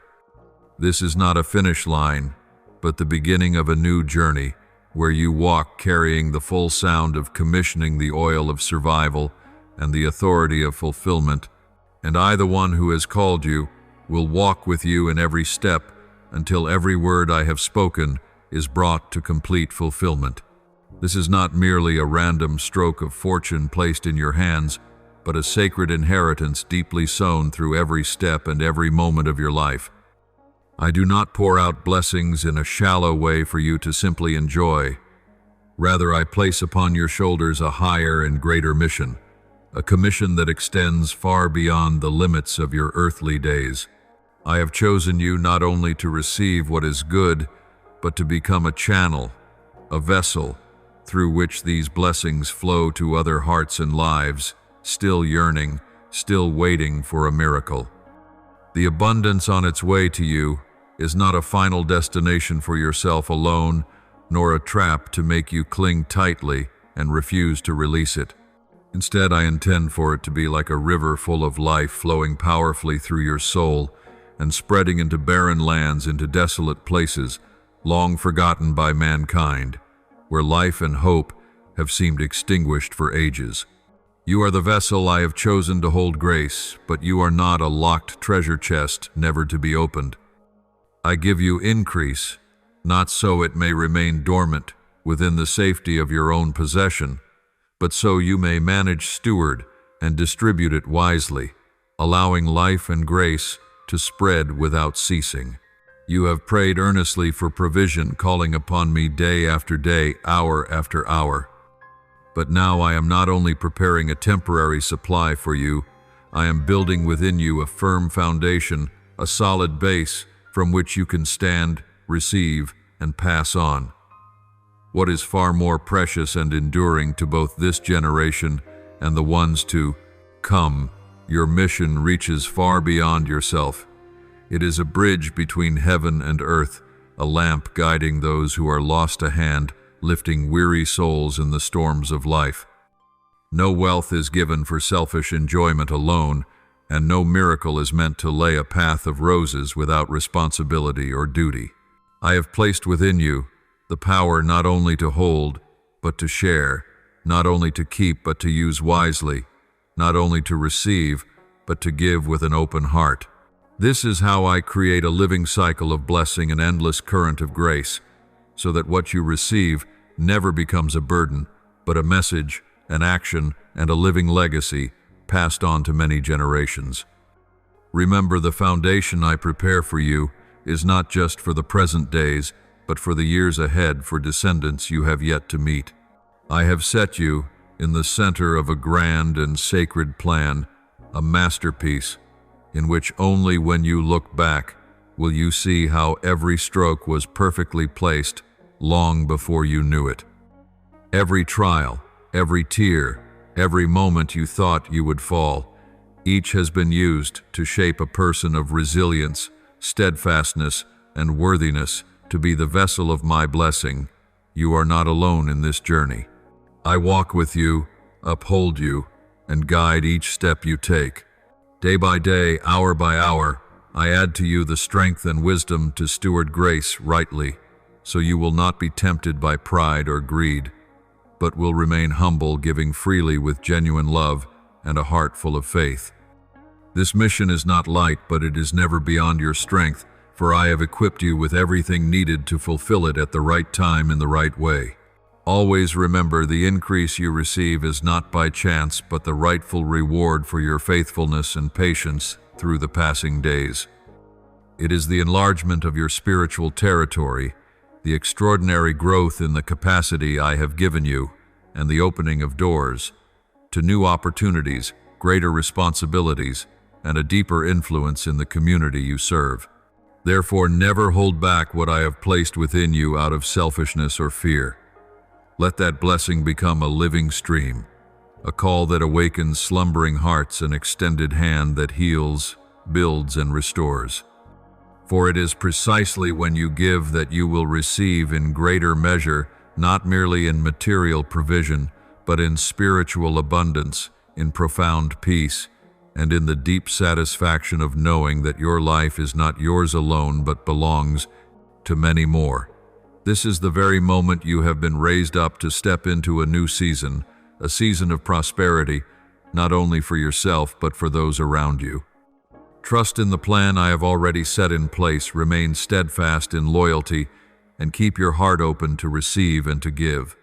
This is not a finish line, but the beginning of a new journey, where you walk carrying the full sound of commissioning, the oil of survival, and the authority of fulfillment. And I, the one who has called you, will walk with you in every step until every word I have spoken is brought to complete fulfillment. This is not merely a random stroke of fortune placed in your hands, but a sacred inheritance deeply sown through every step and every moment of your life. I do not pour out blessings in a shallow way for you to simply enjoy. Rather, I place upon your shoulders a higher and greater mission, a commission that extends far beyond the limits of your earthly days. I have chosen you not only to receive what is good, but to become a channel, a vessel, through which these blessings flow to other hearts and lives, still yearning, still waiting for a miracle. The abundance on its way to you is not a final destination for yourself alone, nor a trap to make you cling tightly and refuse to release it. Instead, I intend for it to be like a river full of life, flowing powerfully through your soul and spreading into barren lands, into desolate places, long forgotten by mankind, where life and hope have seemed extinguished for ages. You are the vessel I have chosen to hold grace, but you are not a locked treasure chest never to be opened. I give you increase, not so it may remain dormant within the safety of your own possession, but so you may manage, steward, and distribute it wisely, allowing life and grace to spread without ceasing. You have prayed earnestly for provision, calling upon me day after day, hour after hour. But now I am not only preparing a temporary supply for you, I am building within you a firm foundation, a solid base from which you can stand, receive, and pass on. What is far more precious and enduring to both this generation and the ones to come, your mission reaches far beyond yourself. It is a bridge between heaven and earth, a lamp guiding those who are lost a hand, lifting weary souls in the storms of life. No wealth is given for selfish enjoyment alone, and no miracle is meant to lay a path of roses without responsibility or duty. I have placed within you the power not only to hold, but to share, not only to keep, but to use wisely, not only to receive, but to give with an open heart. This is how I create a living cycle of blessing and endless current of grace, so that what you receive never becomes a burden, but a message, an action, and a living legacy passed on to many generations. Remember, the foundation I prepare for you is not just for the present days, but for the years ahead, for descendants you have yet to meet. I have set you in the center of a grand and sacred plan, a masterpiece, in which only when you look back will you see how every stroke was perfectly placed long before you knew it. Every trial, every tear, every moment you thought you would fall, each has been used to shape a person of resilience, steadfastness, and worthiness to be the vessel of my blessing. You are not alone in this journey. I walk with you, uphold you, and guide each step you take. Day by day, hour by hour, I add to you the strength and wisdom to steward grace rightly, so you will not be tempted by pride or greed, but will remain humble, giving freely with genuine love and a heart full of faith. This mission is not light, but it is never beyond your strength, for I have equipped you with everything needed to fulfill it at the right time in the right way. Always remember, the increase you receive is not by chance, but the rightful reward for your faithfulness and patience through the passing days. It is the enlargement of your spiritual territory, the extraordinary growth in the capacity I have given you, and the opening of doors to new opportunities, greater responsibilities, and a deeper influence in the community you serve. Therefore, never hold back what I have placed within you out of selfishness or fear. Let that blessing become a living stream, a call that awakens slumbering hearts, an extended hand that heals, builds, and restores. For it is precisely when you give that you will receive in greater measure, not merely in material provision, but in spiritual abundance, in profound peace, and in the deep satisfaction of knowing that your life is not yours alone but belongs to many more. This is the very moment you have been raised up to step into a new season, a season of prosperity, not only for yourself but for those around you. Trust in the plan I have already set in place, remain steadfast in loyalty, and keep your heart open to receive and to give.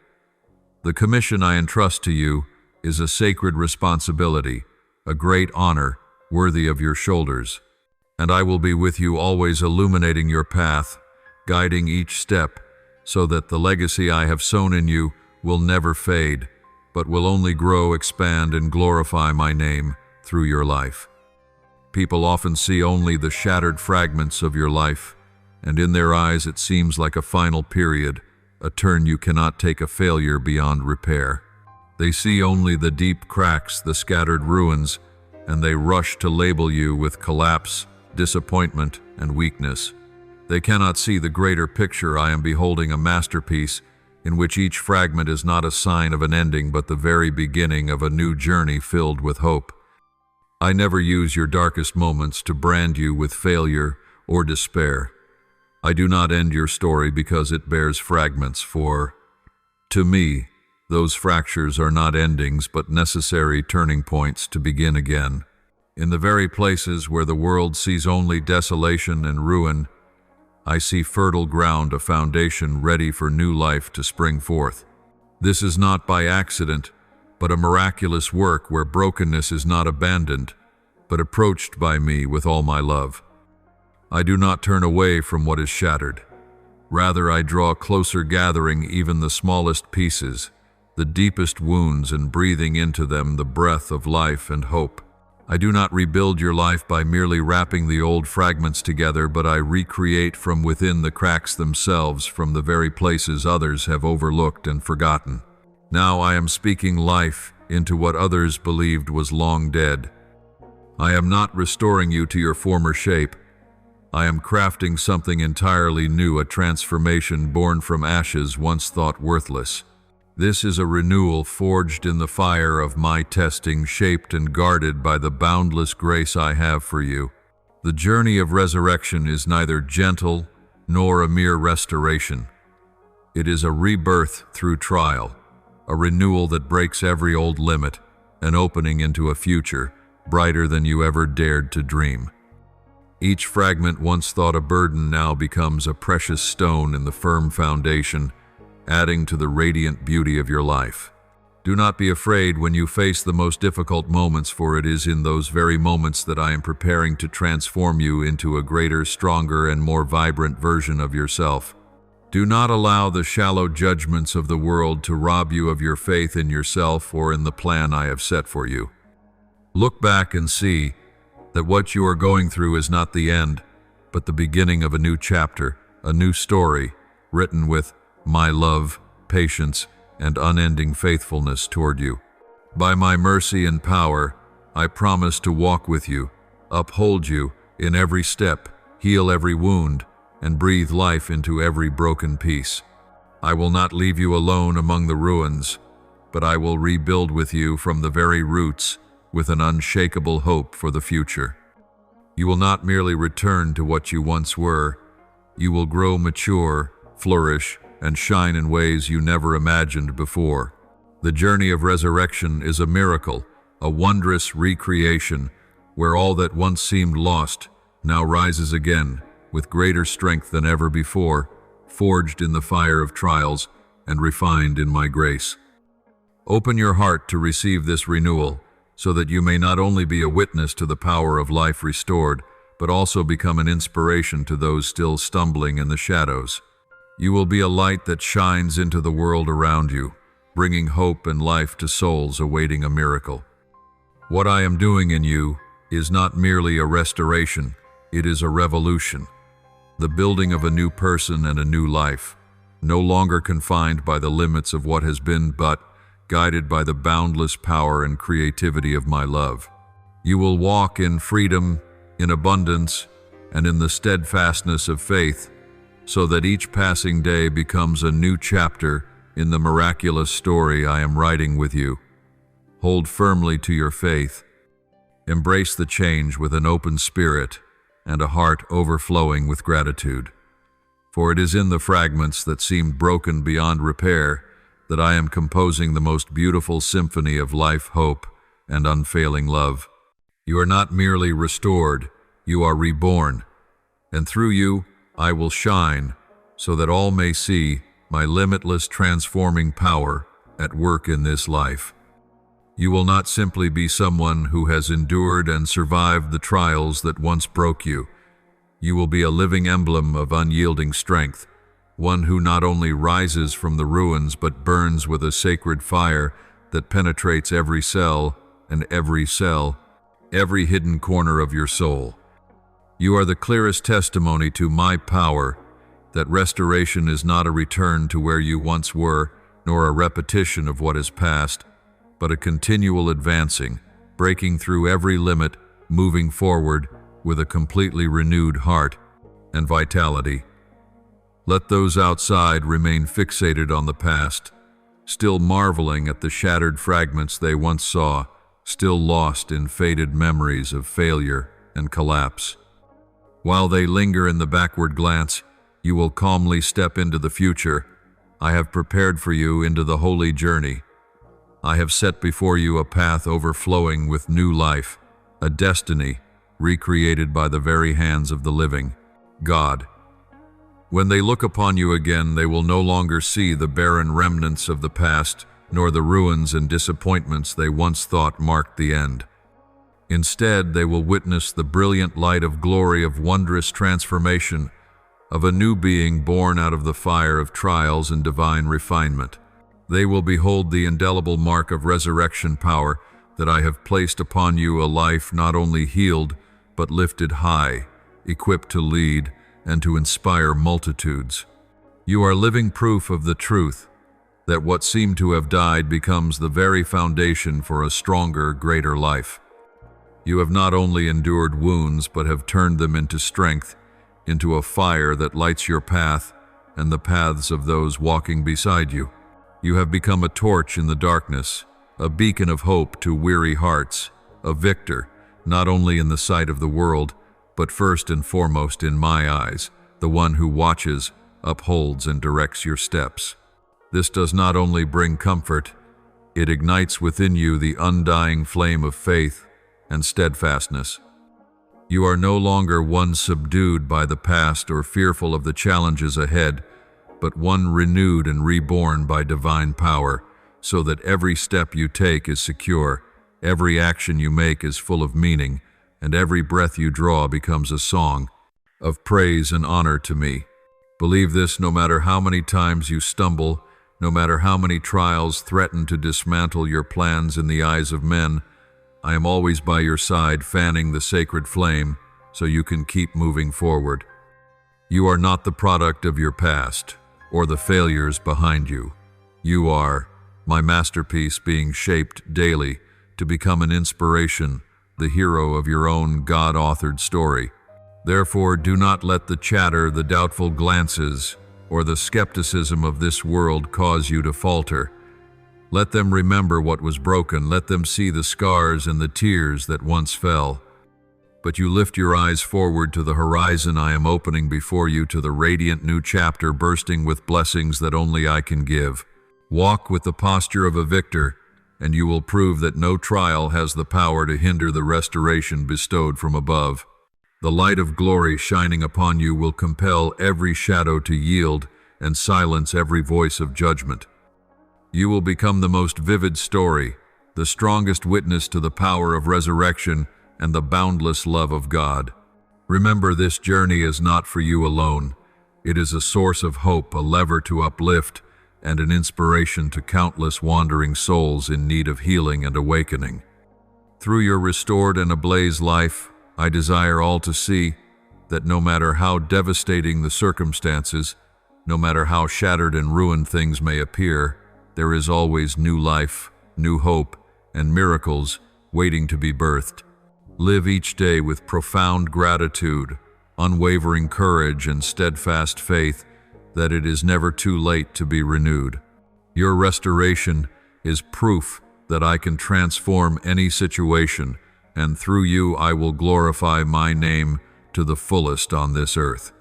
The commission I entrust to you is a sacred responsibility, a great honor worthy of your shoulders, and I will be with you always, illuminating your path, guiding each step, so that the legacy I have sown in you will never fade, but will only grow, expand, and glorify my name through your life. People often see only the shattered fragments of your life, and in their eyes it seems like a final period, a turn you cannot take, a failure beyond repair. They see only the deep cracks, the scattered ruins, and they rush to label you with collapse, disappointment, and weakness. They cannot see the greater picture. I am beholding a masterpiece in which each fragment is not a sign of an ending, but the very beginning of a new journey filled with hope. I never use your darkest moments to brand you with failure or despair. I do not end your story because it bears fragments, for, to me, those fractures are not endings but necessary turning points to begin again. In the very places where the world sees only desolation and ruin, I see fertile ground, a foundation ready for new life to spring forth. This is not by accident, but a miraculous work where brokenness is not abandoned, but approached by me with all my love. I do not turn away from what is shattered. Rather, I draw closer, gathering even the smallest pieces, the deepest wounds, and breathing into them the breath of life and hope. I do not rebuild your life by merely wrapping the old fragments together, but I recreate from within the cracks themselves, from the very places others have overlooked and forgotten. Now I am speaking life into what others believed was long dead. I am not restoring you to your former shape. I am crafting something entirely new, a transformation born from ashes once thought worthless. This is a renewal forged in the fire of my testing, shaped and guarded by the boundless grace I have for you. The journey of resurrection is neither gentle nor a mere restoration. It is a rebirth through trial, a renewal that breaks every old limit, an opening into a future brighter than you ever dared to dream. Each fragment once thought a burden now becomes a precious stone in the firm foundation, adding to the radiant beauty of your life. Do not be afraid when you face the most difficult moments, for it is in those very moments that I am preparing to transform you into a greater, stronger, and more vibrant version of yourself. Do not allow the shallow judgments of the world to rob you of your faith in yourself or in the plan I have set for you. Look back and see that what you are going through is not the end, but the beginning of a new chapter, a new story, written with my love, patience, and unending faithfulness toward you. By my mercy and power, I promise to walk with you, uphold you in every step, heal every wound, and breathe life into every broken piece. I will not leave you alone among the ruins, but I will rebuild with you from the very roots with an unshakable hope for the future. You will not merely return to what you once were. You will grow mature, flourish, and shine in ways you never imagined before. The journey of resurrection is a miracle, a wondrous recreation, where all that once seemed lost now rises again with greater strength than ever before, forged in the fire of trials and refined in my grace. Open your heart to receive this renewal, so that you may not only be a witness to the power of life restored, but also become an inspiration to those still stumbling in the shadows. You will be a light that shines into the world around you, bringing hope and life to souls awaiting a miracle. What I am doing in you is not merely a restoration, it is a revolution. The building of a new person and a new life, no longer confined by the limits of what has been, but guided by the boundless power and creativity of my love. You will walk in freedom, in abundance, and in the steadfastness of faith, so that each passing day becomes a new chapter in the miraculous story I am writing with you. Hold firmly to your faith. Embrace the change with an open spirit and a heart overflowing with gratitude. For it is in the fragments that seemed broken beyond repair that I am composing the most beautiful symphony of life, hope, and unfailing love. You are not merely restored, you are reborn, and through you I will shine, so that all may see my limitless transforming power at work in this life. You will not simply be someone who has endured and survived the trials that once broke you. You will be a living emblem of unyielding strength, one who not only rises from the ruins but burns with a sacred fire that penetrates every cell, every hidden corner of your soul. You are the clearest testimony to my power, that restoration is not a return to where you once were, nor a repetition of what is past, but a continual advancing, breaking through every limit, moving forward with a completely renewed heart and vitality. Let those outside remain fixated on the past, still marveling at the shattered fragments they once saw, still lost in faded memories of failure and collapse. While they linger in the backward glance, you will calmly step into the future. I have prepared for you into the holy journey. I have set before you a path overflowing with new life, a destiny recreated by the very hands of the living God. When they look upon you again, they will no longer see the barren remnants of the past, nor the ruins and disappointments they once thought marked the end. Instead, they will witness the brilliant light of glory of wondrous transformation, of a new being born out of the fire of trials and divine refinement. They will behold the indelible mark of resurrection power that I have placed upon you, a life not only healed, but lifted high, equipped to lead and to inspire multitudes. You are living proof of the truth that what seemed to have died becomes the very foundation for a stronger, greater life. You have not only endured wounds, but have turned them into strength, into a fire that lights your path and the paths of those walking beside you. You have become a torch in the darkness, a beacon of hope to weary hearts, a victor, not only in the sight of the world, but first and foremost in my eyes, the one who watches, upholds, and directs your steps. This does not only bring comfort, it ignites within you the undying flame of faith and steadfastness. You are no longer one subdued by the past or fearful of the challenges ahead, but one renewed and reborn by divine power, so that every step you take is secure, every action you make is full of meaning, and every breath you draw becomes a song of praise and honor to me. Believe this no matter how many times you stumble, no matter how many trials threaten to dismantle your plans in the eyes of men, I am always by your side, fanning the sacred flame so you can keep moving forward. You are not the product of your past or the failures behind you. You are my masterpiece being shaped daily to become an inspiration, the hero of your own God-authored story. Therefore, do not let the chatter, the doubtful glances, or the skepticism of this world cause you to falter. Let them remember what was broken. Let them see the scars and the tears that once fell. But you lift your eyes forward to the horizon I am opening before you, to the radiant new chapter bursting with blessings that only I can give. Walk with the posture of a victor, and you will prove that no trial has the power to hinder the restoration bestowed from above. The light of glory shining upon you will compel every shadow to yield and silence every voice of judgment. You will become the most vivid story, the strongest witness to the power of resurrection and the boundless love of God. Remember, this journey is not for you alone. It is a source of hope, a lever to uplift, and an inspiration to countless wandering souls in need of healing and awakening. Through your restored and ablaze life, I desire all to see that no matter how devastating the circumstances, no matter how shattered and ruined things may appear, there is always new life, new hope, and miracles waiting to be birthed. Live each day with profound gratitude, unwavering courage, and steadfast faith that it is never too late to be renewed. Your restoration is proof that I can transform any situation, and through you I will glorify my name to the fullest on this earth.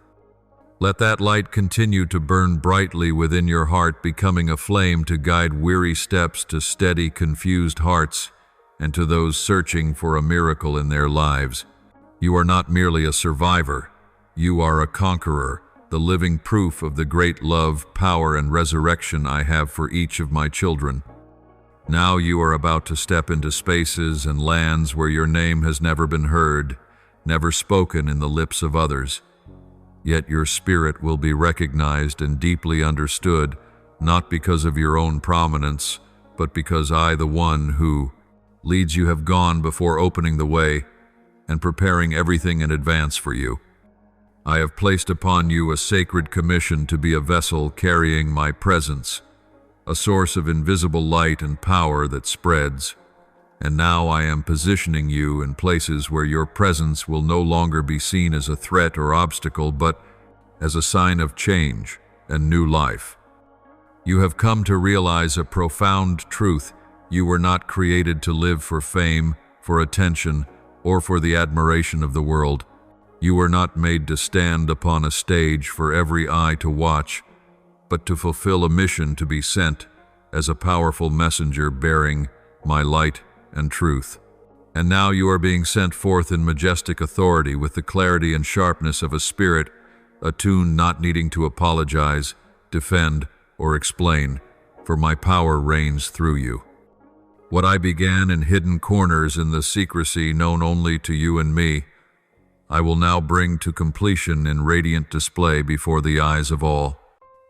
Let that light continue to burn brightly within your heart, becoming a flame to guide weary steps to steady, confused hearts, and to those searching for a miracle in their lives. You are not merely a survivor, you are a conqueror, the living proof of the great love, power, and resurrection I have for each of my children. Now you are about to step into spaces and lands where your name has never been heard, never spoken in the lips of others. Yet your spirit will be recognized and deeply understood, not because of your own prominence, but because I, the one who leads you, have gone before opening the way and preparing everything in advance for you. I have placed upon you a sacred commission to be a vessel carrying my presence, a source of invisible light and power that spreads. And now I am positioning you in places where your presence will no longer be seen as a threat or obstacle, but as a sign of change and new life. You have come to realize a profound truth. You were not created to live for fame, for attention, or for the admiration of the world. You were not made to stand upon a stage for every eye to watch, but to fulfill a mission, to be sent as a powerful messenger bearing my light and truth. And now you are being sent forth in majestic authority with the clarity and sharpness of a spirit attuned, not needing to apologize, defend, or explain, for my power reigns through you. What I began in hidden corners in the secrecy known only to you and me, I will now bring to completion in radiant display before the eyes of all.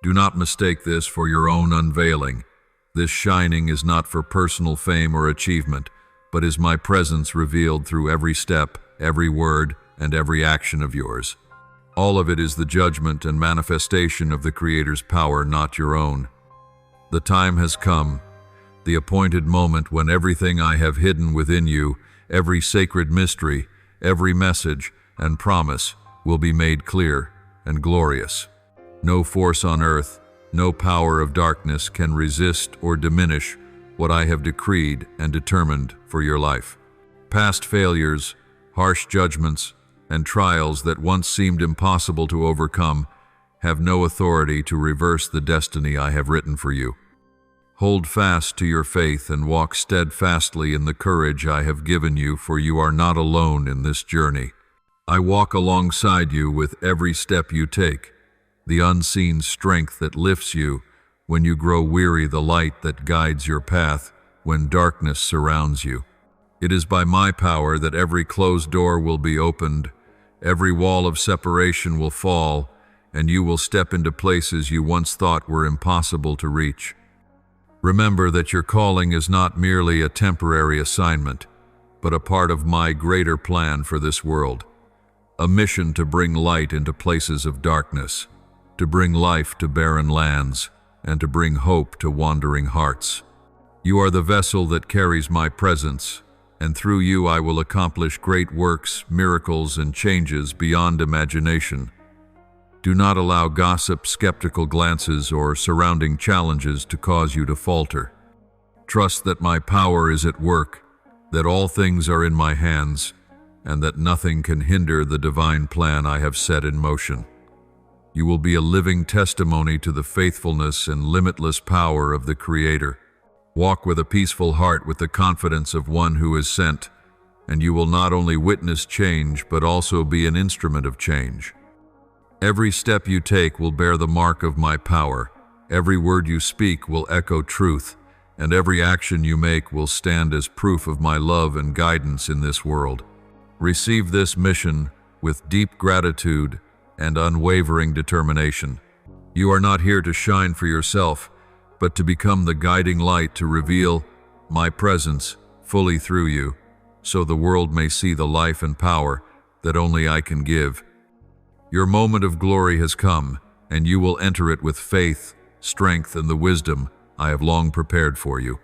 Do not mistake this for your own unveiling. This shining is not for personal fame or achievement, but is my presence revealed through every step, every word, and every action of yours. All of it is the judgment and manifestation of the Creator's power, not your own. The time has come, the appointed moment when everything I have hidden within you, every sacred mystery, every message and promise will be made clear and glorious. No force on earth, no power of darkness can resist or diminish what I have decreed and determined for your life. Past failures, harsh judgments, and trials that once seemed impossible to overcome have no authority to reverse the destiny I have written for you. Hold fast to your faith and walk steadfastly in the courage I have given you, for you are not alone in this journey. I walk alongside you with every step you take, the unseen strength that lifts you when you grow weary, the light that guides your path when darkness surrounds you. It is by my power that every closed door will be opened, every wall of separation will fall, and you will step into places you once thought were impossible to reach. Remember that your calling is not merely a temporary assignment, but a part of my greater plan for this world. A mission to bring light into places of darkness, to bring life to barren lands, and to bring hope to wandering hearts. You are the vessel that carries my presence, and through you I will accomplish great works, miracles, and changes beyond imagination. Do not allow gossip, skeptical glances, or surrounding challenges to cause you to falter. Trust that my power is at work, that all things are in my hands, and that nothing can hinder the divine plan I have set in motion. You will be a living testimony to the faithfulness and limitless power of the Creator. Walk with a peaceful heart with the confidence of one who is sent, and you will not only witness change but also be an instrument of change. Every step you take will bear the mark of my power, every word you speak will echo truth, and every action you make will stand as proof of my love and guidance in this world. Receive this mission with deep gratitude and unwavering determination. You are not here to shine for yourself, but to become the guiding light to reveal my presence fully through you, so the world may see the life and power that only I can give. Your moment of glory has come, and you will enter it with faith, strength, and the wisdom I have long prepared for you.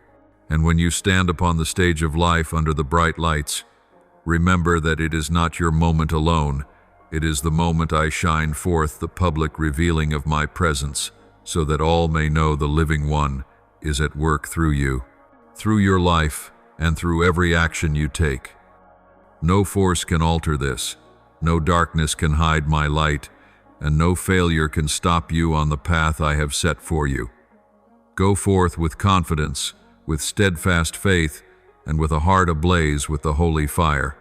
And when you stand upon the stage of life under the bright lights, remember that it is not your moment alone. It is the moment I shine forth the public revealing of my presence, so that all may know the living one is at work through you, through your life, and through every action you take. No force can alter this. No darkness can hide my light, and no failure can stop you on the path I have set for you. Go forth with confidence, with steadfast faith, and with a heart ablaze with the holy fire.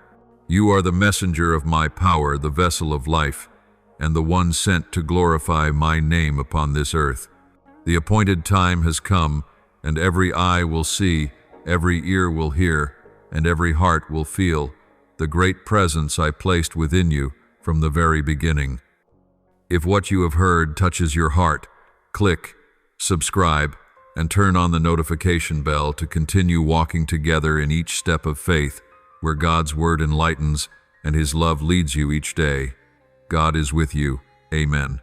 You are the messenger of my power, the vessel of life, and the one sent to glorify my name upon this earth. The appointed time has come, and every eye will see, every ear will hear, and every heart will feel the great presence I placed within you from the very beginning. If what you have heard touches your heart, click subscribe and turn on the notification bell to continue walking together in each step of faith, where God's word enlightens and His love leads you each day. God is with you. Amen.